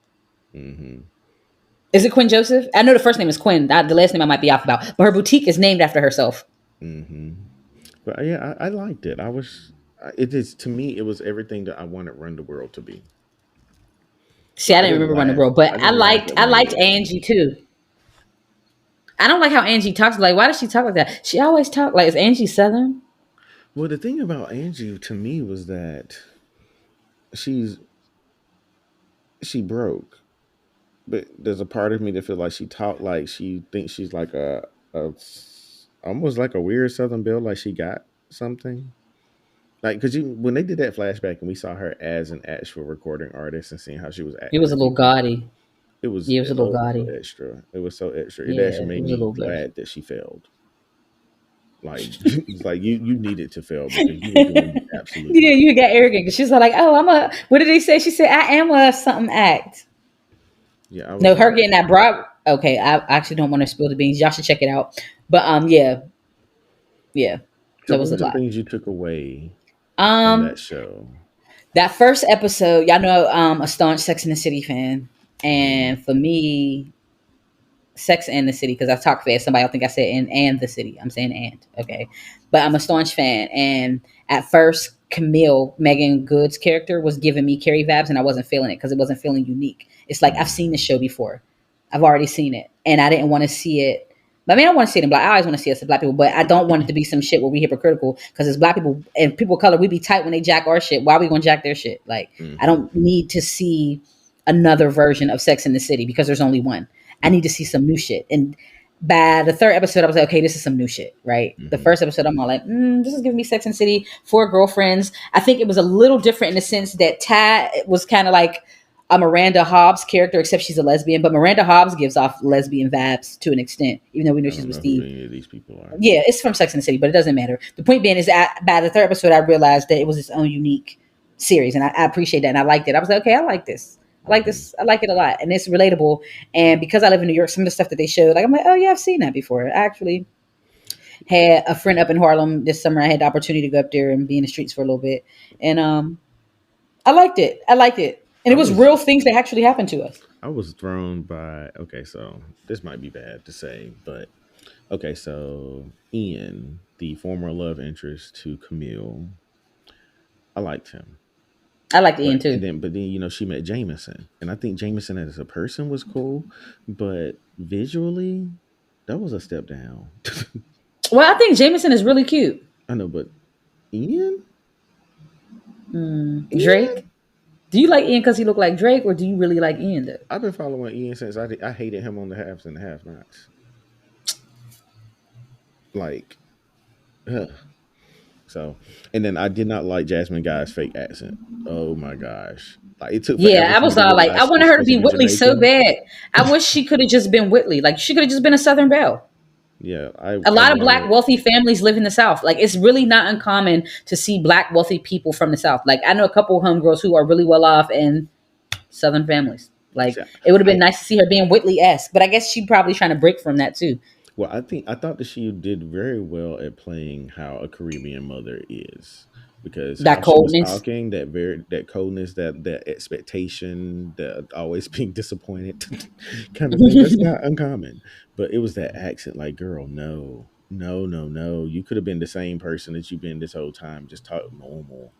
Mm-hmm.
Is it Quinn Joseph? I know the first name is Quinn. The last name I might be off about, but her boutique is named after herself.
Mm-hmm. But yeah, I liked it. It is, to me. It was everything that I wanted Run the World to be.
See, I
I
didn't
didn't
remember Run the
laugh.
World, but
I didn't laugh at
I
none of
liked
those
Angie
scenes.
too. I don't like how Angie talks. Like, why does she talk like that? She always talk like, is Angie Southern?
Well, the thing about Angie to me was that she's she broke, but there's a part of me that feel like she talked like she thinks she's like almost like a weird Southern Belle, like she got something. Like, because you when they did that flashback and we saw her as an actual recording artist and seeing how she was
It
acting
was
with
a little
people,
gaudy.
it was
Yeah, it was a little
so
gaudy.
extra. It was so extra. It
Yeah,
actually
it
made
was a
me
little bit.
glad that she failed. Like, it's like you needed to fail because you were doing absolutely
Yeah,
nothing.
you got arrogant because she's like, oh, I'm a. What did they say? She said, I am a something act.
Yeah, I
No,
was
her
like,
getting that broad. Okay, I actually don't want to spill the beans. Y'all should check it out. But yeah, yeah,
so
that
what
was
were
a
some
lot.
things you took away from that
Um,
show?
that first episode, y'all know, a staunch Sex in the City fan,
Hmm.
and for me, Sex and the City, because I've talked fast. Somebody will think I said and the city. I'm saying and. Okay. But I'm a staunch fan. And at first, Camille, Megan Good's character, was giving me Carrie vibes, and I wasn't feeling it because it wasn't feeling unique. It's like I've seen the
Hmm.
show before. I've already seen it. And I didn't want to see it. I mean, I want to see it in black. I always want to see us as black people, but I don't want it to be some shit where we hypocritical because as black people and people of color, we be tight when they jack our shit. Why are we gonna jack their shit? Like, I
Hmm.
don't need to see another version of Sex in the City because there's only one. I need to see some new shit. And by the third episode, I was like, okay, this is some new shit, right? The
Hmm.
first episode, I'm all like, this is giving me Sex and the City, four girlfriends. I think it was a little different in the sense that Tad was kind of like a Miranda Hobbs character, except she's a lesbian. But Miranda Hobbs gives off lesbian vibes to an extent, even though we know
I
she's
don't
with
know who
Steve.
any of these people are.
Yeah, it's from Sex and the City, but it doesn't matter. The point being is that by the third episode, I realized that it was its own unique series, and I appreciate that, and I liked it. I was like, okay, I like this. I like
Hmm.
this. I like it a lot, and it's relatable. And because I live in New York, some of the stuff that they showed, like I'm like, oh yeah, I've seen that before. I actually had a friend up in Harlem this summer. I had the opportunity to go up there and be in the streets for a little bit, and I liked it. I liked it, and
I
it was
was
real things that actually happened to us.
I was thrown by. Okay, so this might be bad to say, but okay, so Ian, the former love interest to Camille, I liked him.
I liked Ian
But and
too.
then but then she met Jameson. And I think Jameson as a person was cool, but visually, that was a step down.
Well, I think Jameson is really cute.
I know, but Ian?
Drake.
Ian?
Do you like Ian because he looked like Drake, or do you really like Ian though?
I've been following Ian since I hated him on the halves and the half nots. Like, ugh. So, and then I did not like Jasmine Guy's fake accent. Oh my gosh. Like, it took forever
Yeah, I
for me
was
to
all like,
realize
I
she
wanted
was
her to
supposed to
be
be
Whitley so
Jamaican.
bad. I wish she could have just been Whitley. Like she could have just been a Southern belle.
Yeah,
A
I
lot of black
wanted.
wealthy families live in the South. Like it's really not uncommon to see black wealthy people from the South. Like I know a couple of homegirls who are really well off in Southern families. Like
See,
it would have been
I
nice to see her being Whitley esque, but I guess she probably trying to break from that too.
Well, I thought that she did very well at playing how a Caribbean mother is, because
That
how she was
coldness.
talking, that coldness, that expectation, that always being disappointed, kind of thing. That's not uncommon, but it was that accent, like, girl, no, no, no, no. You could have been the same person that you've been this whole time, just talk normal.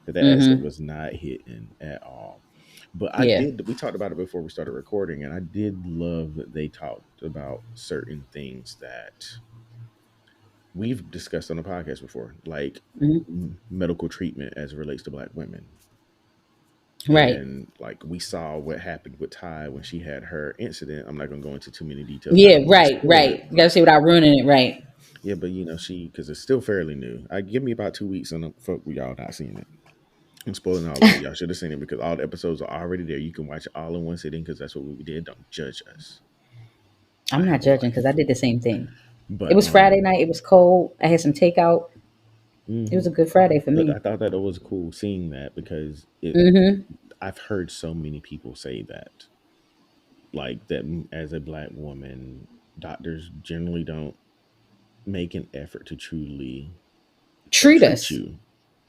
That accent
Hmm.
was not hitting at all. But I
Yeah.
did. We talked about it before we started recording, and I did love that they talked about certain things that we've discussed on the podcast before, like
Hmm.
medical treatment as it relates to Black women.
Right.
And like we saw what happened with Ty when she had her incident. I'm not going to go into too many details. I
Yeah.
don't want to
Right.
spoil it,
Right. You
but
gotta say without ruining it. Right.
yeah, but she because it's still fairly new. I give me about 2 weeks and fuck with y'all not seeing it. I'm spoiling all of it. Y'all should have seen it because all the episodes are already there. You can watch it all in one sitting because that's what we did. Don't judge us. I
I'm
have
not
a
judging because I
life.
did the same thing. It
But
was Friday night. It was cold. I had some takeout. It was
mhm.
a good Friday for
But I
me.
thought that it was cool seeing that because
Hmm.
I've heard so many people say that, like that as a Black woman, doctors generally don't make an effort to truly
Treat
treat
us
you.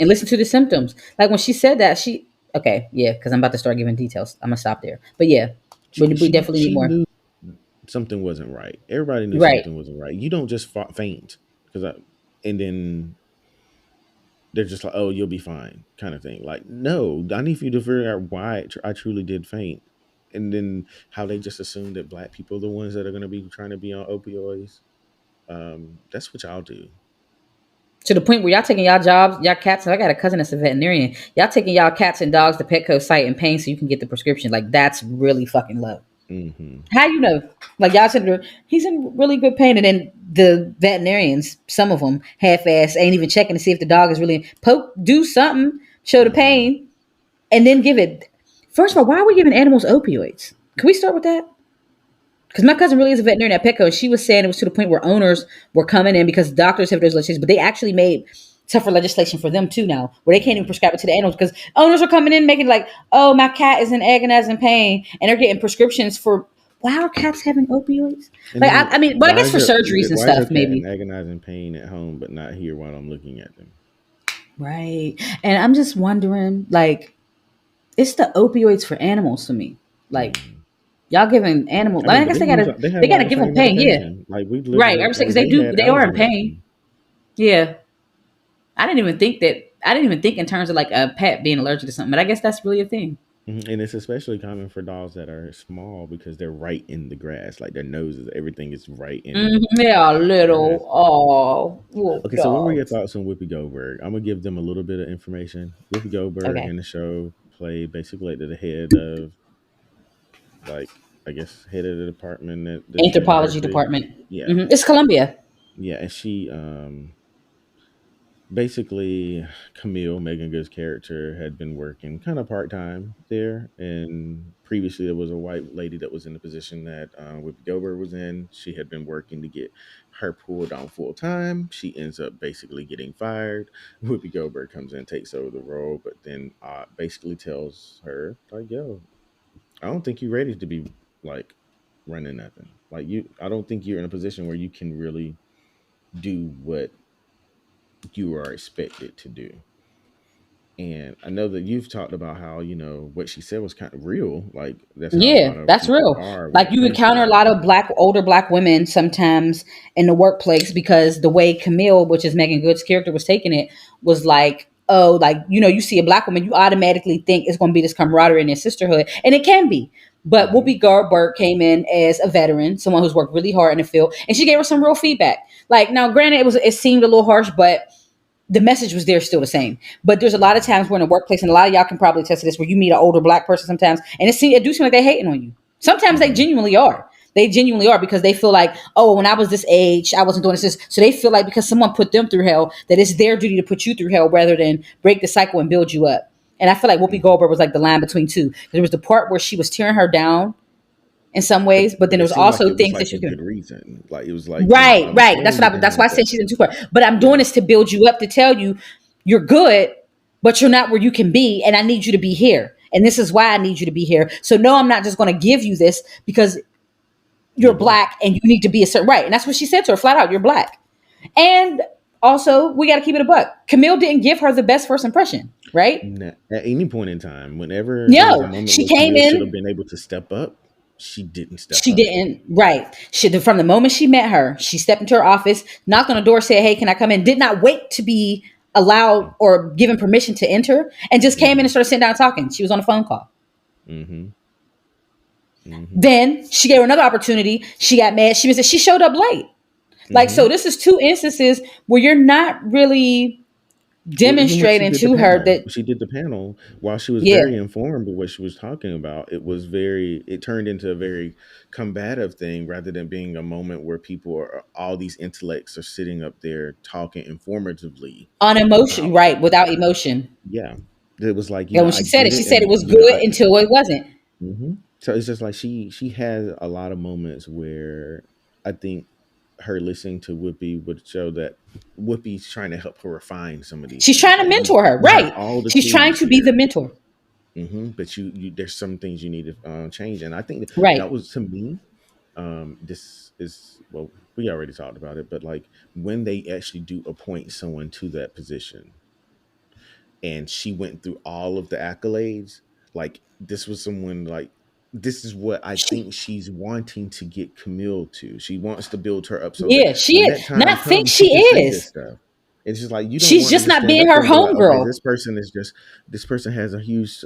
and listen to the symptoms. Like when she said that, she okay, yeah, because I'm about to start giving details. I'm gonna stop there. But yeah, we definitely need
She
more.
knew something wasn't right. Everybody knew
Right.
something wasn't right. You don't just faint because and then they're just like, "Oh, you'll be fine," kind of thing. Like, no, I need for you to figure out why I truly did faint, and then how they just assume that black people are the ones that are going to be trying to be on opioids. That's what y'all do.
To the point where y'all taking y'all jobs, y'all cats. I got a cousin that's a veterinarian. Y'all taking y'all cats and dogs to Petco site and paying so you can get the prescription. Like that's really fucking low.
Hmm.
How you know? Like y'all said, he's in really good pain, and then the veterinarians, some of them half-ass, ain't even checking to see if the dog is really poke, do something, show the
Hmm.
pain, and then give it. First of all, why are we giving animals opioids? Can we start with that? Because my cousin really is a veterinarian at Petco, and she was saying it was to the point where owners were coming in because doctors have those legislations, but they actually made tougher legislation for them too now, where they can't even
Hmm.
prescribe it to the animals because owners are coming in making like, oh, my cat is in agonizing pain, and they're getting prescriptions for. Why are cats having opioids?
And
Like,
then
I mean, well, I guess for surgeries and
why is your
stuff,
cat in
maybe.
agonizing pain at home but not here while I'm looking at them?
Right. And I'm just wondering, like, it's the opioids for animals to me. Like,
Hmm.
y'all giving animals,
I mean,
I
but
guess
they
they
have all
gotta
the
give them
same
pain, yeah.
medication. Like we
Right.
literally,
I'm saying
like
because they
they
do,
had
they are
allergy
in pain.
medicine.
Yeah. I didn't even think that. I didn't even think in terms of like a pet being allergic to something, but I guess that's really a thing.
Mhm. And it's especially common for dogs that are small because they're right in the grass. Like their noses, everything is right in
They are
the grass.
little, oh, wolf
Okay, so what were your
dogs.
thoughts on Whoopi Goldberg? I'm gonna give them a little bit of information. Whoopi Goldberg
Okay.
in the show played basically like the head of, like, I guess head of the department at this
Anthropology
university.
department.
Yeah,
It's Columbia.
yeah, and she basically Camille, Megan Good's character, had been working kind of part time there, and previously there was a white lady that was in the position that Whoopi Goldberg was in. She had been working to get her pulled on full time. She ends up basically getting fired. Whoopi Goldberg comes in, takes over the role, but then basically tells her like, "Yo, I don't think you're ready to be like running nothing. Like I don't think you're in a position where you can really do what you are expected to do." And I know that you've talked about how, what she said was kind of real. Like that's how a
Yeah,
lot of
that's
people
real.
are when
Like
it
you
comes to
encounter a
that.
lot of older black women sometimes in the workplace because the way Camille, which is Megan Good's character, was taking it was like, oh, like you see a black woman, you automatically think it's going to be this camaraderie and this sisterhood, and it can be. But
Hmm.
Whoopi Goldberg came in as a veteran, someone who's worked really hard in the field, and she gave her some real feedback. Like now, granted, it seemed a little harsh, but the message was there still the same. But there's a lot of
Hmm.
times we're in a workplace, and a lot of y'all can probably attest to this, where you meet an older black person sometimes, and it do seem like they hating on you. Sometimes they
Hmm.
genuinely are. They genuinely are because they feel like, oh, when I was this age, I wasn't doing this. So they feel like because someone put them through hell, that it's their duty to put you through hell rather than break the cycle and build you up. And I feel like Whoopi
Hmm.
Goldberg was like the line between two. There was the part where she was tearing her down in some
But
ways, but then
but
there
it
was
seemed like
also
it was
things that
like
she
a
was doing.
good reason. Like it was like,
Right,
I'm
right. That's
tearing you
what that's why
down,
I
but
said she's in two part. But I'm doing
yeah,
this to build you up to tell you you're good, but you're not where you can be, and I need you to be here. And this is why I need you to be here. So no, I'm not just going to give you this because you're
you're black.
black and you need to be a certain right. And that's what she said to her flat out. You're black. And also, we got to keep it a buck. Camille didn't give her the best first impression, right?
At any point in time, whenever there was a
No,
moment
she
where
came
Camille should have
in.
been able to step up, she didn't step
She
up.
didn't. Right. She from the moment she met her, she stepped into her office, knocked on the door, said, "Hey, can I come in?" Did not wait to be allowed or given permission to enter, and just came in and
Hmm.
started sitting down talking. She was on a phone call.
Hmm. Hmm.
Then she gave her another opportunity. She got mad. She showed up late. Like so,
Hmm.
this is two instances where you're not really
Well, even when she
demonstrating
did the
to her
panel,
that
while she was
yeah,
very informed of what she was talking about, it turned into a very combative thing rather than being a moment where all these intellects are sitting up there talking informatively
on emotion,
about,
right, without emotion.
yeah. It was like,
And when
I
she
get it.
said it
And,
was good until it wasn't.
so it's just like she has a lot of moments where I think her listening to Whoopi would show that Whoopi's trying to help her refine some of these
She's
things.
trying to
Like
mentor her,
you have
right?
all the
She's trying
clues
to be the
here,
mentor,
but you there's some things you need to change. And I think that
right?
was, to me, this is, well, we already talked about it, but like when they actually do appoint someone to that position, and she went through all of the accolades. Like this was someone like, this is what I
She,
think she's wanting to get Camille to. She wants to build her up so that
yeah, she
when
is.
that time
Not think
comes,
she
she can say this
is.
stuff. It's just like you don't
She's
want to
just
just
not
stand
being
up there
her
and be like, okay,
homegirl.
this person has a huge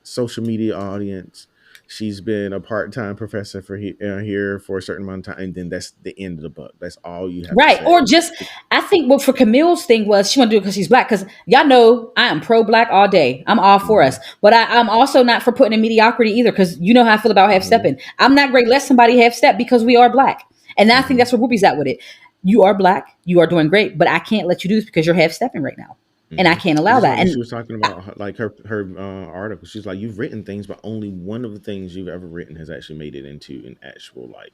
social media audience. She's been a part time professor for here for a certain amount of time, and then that's the end of the book. That's all you have to
Right. Or
say.
just, I think what for Camille's thing was she wanted to do it because she's black. Because y'all know I am pro black all day. I'm all for
Mm-hmm,
us. But I'm also not for putting in mediocrity either. Because you know how I feel about half
mm-hmm,
stepping. I'm not great. Let somebody half step because we are black. And I think
mm-hmm,
that's where Whoopi's at with it. You are black. You are doing great. But I can't let you do this because you're half stepping right now. And I
mm-hmm.
can't
It's
allow
just
that.
like when she
And
was talking about like her article. She's like, you've written things, but only one of the things you've ever written has actually made it into an actual like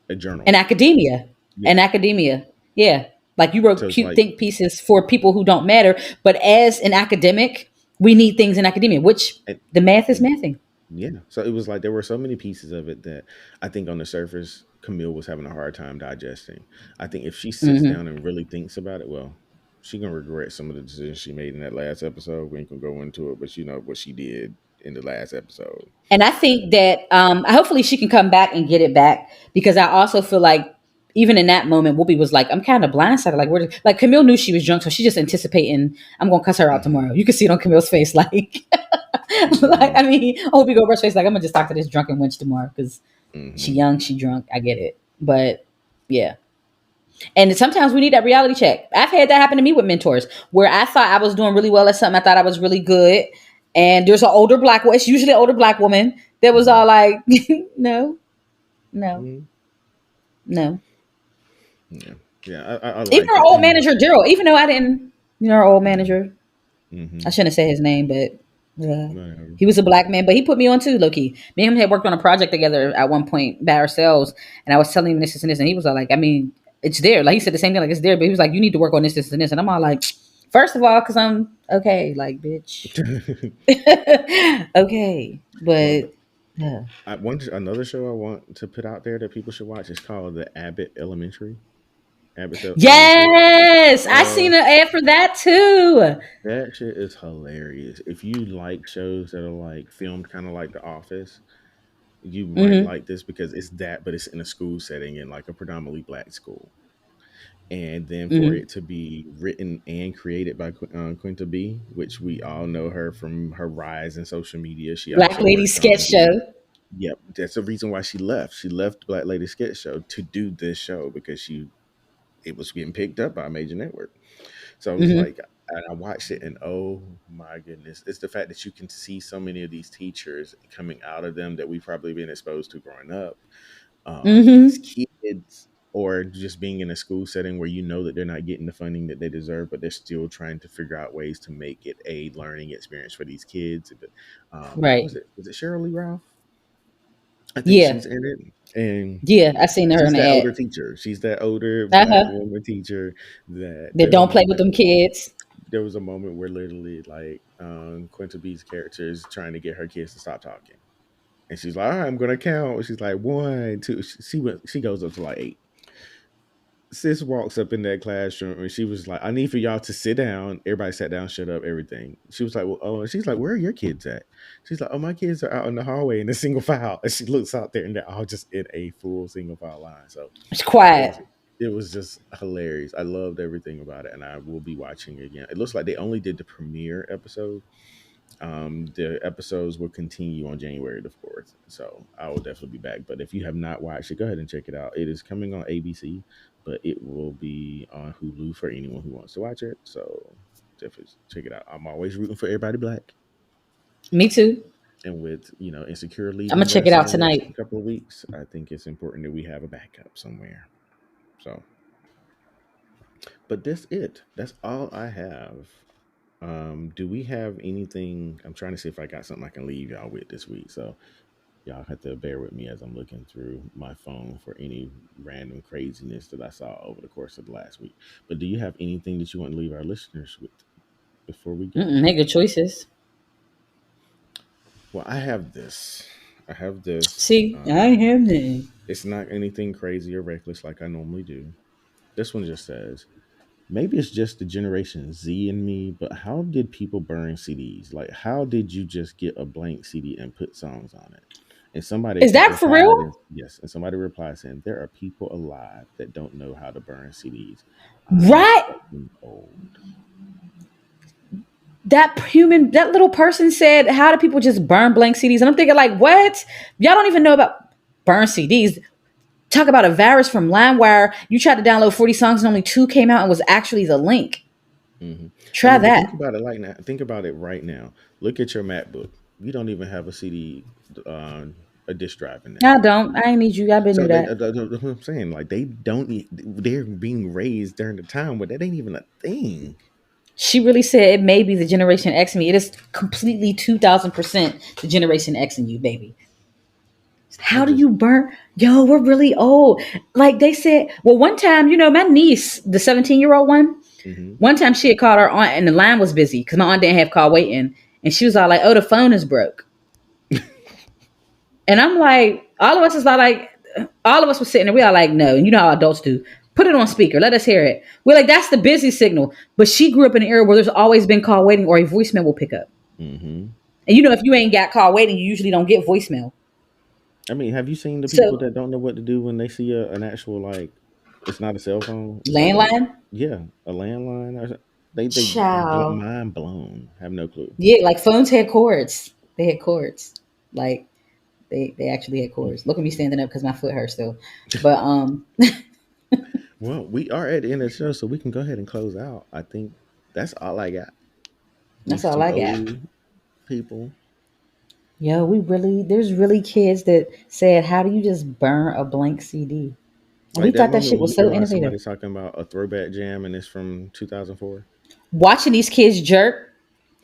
a journal.
in academia.
Yeah.
In academia. Yeah. Like you
So
wrote
it's
cute
like,
think pieces for people who don't matter. But as an academic, we need things in academia, which
and,
the math is
and
mathing.
yeah. So it was like there were so many pieces of it that I think on the surface, Camille was having a hard time digesting. I think if she sits
Hmm.
down and really thinks about it, well, she gonna regret some of the decisions she made in that last episode. We ain't gonna go into it, but you know what she did in the last episode.
And I think that hopefully she can come back and get it back because I also feel like even in that moment, Whoopi was like, I'm kind of blindsided. Like, like Camille knew she was drunk, so she's just anticipating, I'm going to cuss her out
Hmm.
tomorrow. You can see it on Camille's face. Like, like
Hmm.
I mean, I hope you go brush face. Like, I'm going to just talk to this drunken wench tomorrow because she
Hmm.
young, she drunk. I get it. But yeah. And sometimes we need that reality check. I've had that happen to me with mentors where I thought I was doing really well at something. I thought I was really good. And there's an older black woman, it's usually an older black woman that was
Hmm.
all like, no, no,
Hmm.
no.
Yeah. Yeah. I
Even
like
our
it.
old
And
manager, Daryl, even though I didn't, our old
hmm.
manager, I
Hmm.
shouldn't have said his name, but yeah.
Whatever.
He was a black man, but he put me on too, low key. Me and him had worked on a project together at one point by ourselves, and I was telling him this and this, and he was all like, I mean, it's there. Like he said the same thing, like it's there, but he was like, you need to work on this, this, and this, and I'm all like, first of all, because I'm okay, like bitch, okay,
Well,
but uh,
another show I want to put out there that people should watch is called the Abbott Elementary. Elementary.
yes, I
Uh,
seen an ad for that too.
that shit is hilarious. If you like shows that are like filmed kind of like The Office, you might
Mm-hmm.
like this because it's that, but it's in a school setting in like a predominantly black school. And then for
Mm-hmm.
it to be written and created by Quinta B, which we all know her from her rise in social media. She
Black
also
Lady
worked
Sketch
on
Show.
the Yep, that's the reason why she left. She left Black Lady Sketch Show to do this show because she it was getting picked up by a major network. So I was
Mm-hmm.
like, and I watched it, and oh my goodness, it's the fact that you can see so many of these teachers coming out of them that we've probably been exposed to growing up. These
Mm-hmm.
kids, or just being in a school setting where you know that they're not getting the funding that they deserve, but they're still trying to figure out ways to make it a learning experience for these kids. But who
Right.
was it? Was it Cheryl Lee Ralph? I think
Yeah.
she's in it, and
Yeah. I seen her in
she's
the
that older
ad.
teacher. She's that older black
Uh-huh.
woman teacher. That
That
there's a
don't play with
moment.
them kids.
There was a moment where literally, like, Quinta B's character is trying to get her kids to stop talking, and she's like, "All right, I'm gonna count." She's like, "One, two." She goes up to like eight. Sis walks up in that classroom and she was like, I need for y'all to sit down. Everybody sat down, shut up, everything. She was like, well, oh, and she's like, where are your kids at? She's like, oh, my kids are out in the hallway in a single file. And she looks out there and they're all just in a full single file line. So
It's
it
quiet.
was it was just hilarious. I loved everything about it and I will be watching it again. It looks like they only did the premiere episode. The episodes will continue on January the 4th. So I will definitely be back. But if you have not watched it, go ahead and check it out. It is coming on ABC, but it will be on Hulu for anyone who wants to watch it. So definitely check it out. I'm always rooting for everybody black.
Me too.
And with, Insecure
I'm gonna
leaving
check it
us in
out
the next
tonight.
couple of weeks, I think it's important that we have a backup somewhere. So, but that's it. That's all I have. Do we have anything? I'm trying to see if I got something I can leave y'all with this week. So y'all have to bear with me as I'm looking through my phone for any random craziness that I saw over the course of the last week. But do you have anything that you want to leave our listeners with before we go?
Mm-mm, make good choices.
Well, I have this. I have this.
See, I have that.
It's not anything crazy or reckless like I normally do. This one just says, maybe it's just the generation Z in me, but how did people burn CDs? Like, how did you just get a blank CD and put songs on it? And somebody
Is that for
replied,
real?
and yes, and somebody replied saying there are people alive that don't know how to burn CDs. I'm
Right?
fucking old.
That little person said, how do people just burn blank CDs? And I'm thinking, like, what? Y'all don't even know about burn CDs. Talk about a virus from LimeWire. You tried to download 40 songs and only two came out and was actually the link.
Hmm. I
Try
mean, but think
that.
about it like now. Think about it right now. Look at your MacBook. You don't even have a CD, a disk drive in there.
I don't. I ain't need you. I've been
So
knew that.
that's what I'm saying. Like they don't. They're being raised during the time where that ain't even a thing.
She really said it may be the Generation X in me. It is completely 2000% the Generation X in you, baby.
I
How do
just.
you burn? Yo, we're really old. Like they said, well, one time, my niece, the 17-year-old
Hmm.
one time she had called her aunt and the line was busy because my aunt didn't have call waiting. And she was all like, oh, the phone is broke. And I'm like, all of us were sitting there. We are like, no. And you know how adults do. Put it on speaker. Let us hear it. We're like, that's the busy signal. But she grew up in an era where there's always been call waiting or a voicemail will pick up.
Hmm.
And if you ain't got call waiting, you usually don't get voicemail.
I mean, have you seen the people
So
that don't know what to do when they see an actual like? It's not a cell phone. It's like a
landline,
yeah, a landline. They
child.
mind blown. Have no clue.
Yeah, like phones had cords. They had cords. Like they actually had cords. Look at me standing up because my foot hurts still. But
Well, we are at the end of the show, so we can go ahead and close out. I think that's all I got. We
that's all
some
I got.
old people.
Yo, there's really kids that said, how do you just burn a blank CD? And we
Like that
thought that
moment
shit
when you
was so
realize
innovative.
somebody's talking about a throwback jam and it's from 2004.
Watching these kids jerk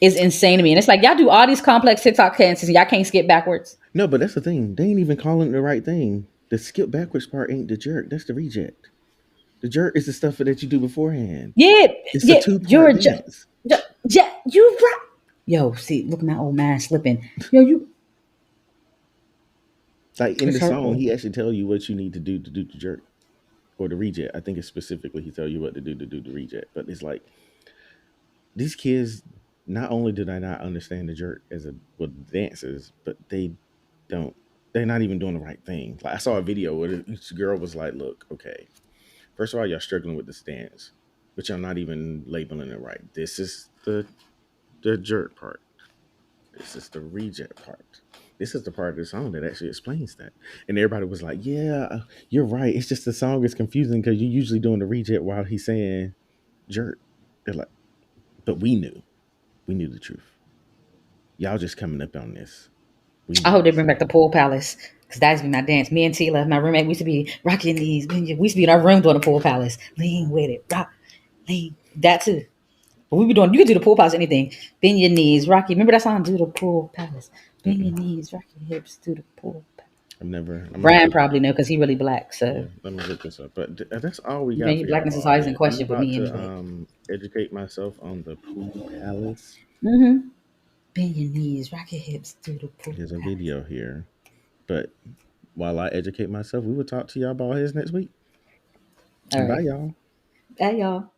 is insane to me. And it's like, y'all do all these complex TikTok dances and y'all can't skip backwards.
No, but that's the thing. They ain't even calling it the right thing. The skip backwards part ain't the jerk. That's the reject. The jerk is the stuff that you do beforehand.
Yeah,
It's a
yeah,
two-part
you're
dance.
yeah, you right. Yo, see, look at my old man slipping. Yo,
Like in
it's
the song,
hurtful.
he actually tell you what you need to do the jerk or the reject. I think it's specifically he tell you what to do the reject. But it's like these kids. Not only do they not understand the jerk as a with dances, but they don't. They're not even doing the right thing. Like I saw a video where each girl was like, "Look, okay, first of all, y'all struggling with the stance, but y'all not even labeling it right. This is the jerk part. This is the reject part. This is the part of the song that actually explains that." And everybody was like, "Yeah, you're right. It's just the song is confusing because you're usually doing the reject while he's saying jerk." They're like, "But we knew the truth. Y'all just coming up on this. We
I
knew
hope they
this."
bring back the pool palace because that used to be my dance. Me and Tila, my roommate, we used to be rocking these. We used to be in our room doing the pool palace. Lean with it, rock, lean. That too. But we be doing. You can do the pool palace, anything. Bend your knees, rock. Remember that song? Do the pool palace. Bend your
Mm-mm.
knees, rock your hips. Do the pool palace.
I've never. I'm gonna have
Brian
to.
probably know because he really black.
Yeah,
So
let me look this up. But that's all we got
your
for y'all,
blackness is
bald
always in
head. I'm
question with
about
me
to
anyway.
educate myself on the pool palace.
Mm-hmm. Bend your knees, rock your hips. Do the pool
There's a
palace.
video here. But while I educate myself, we will talk to y'all bald heads next week.
All
Bye,
right.
y'all.
Bye, y'all.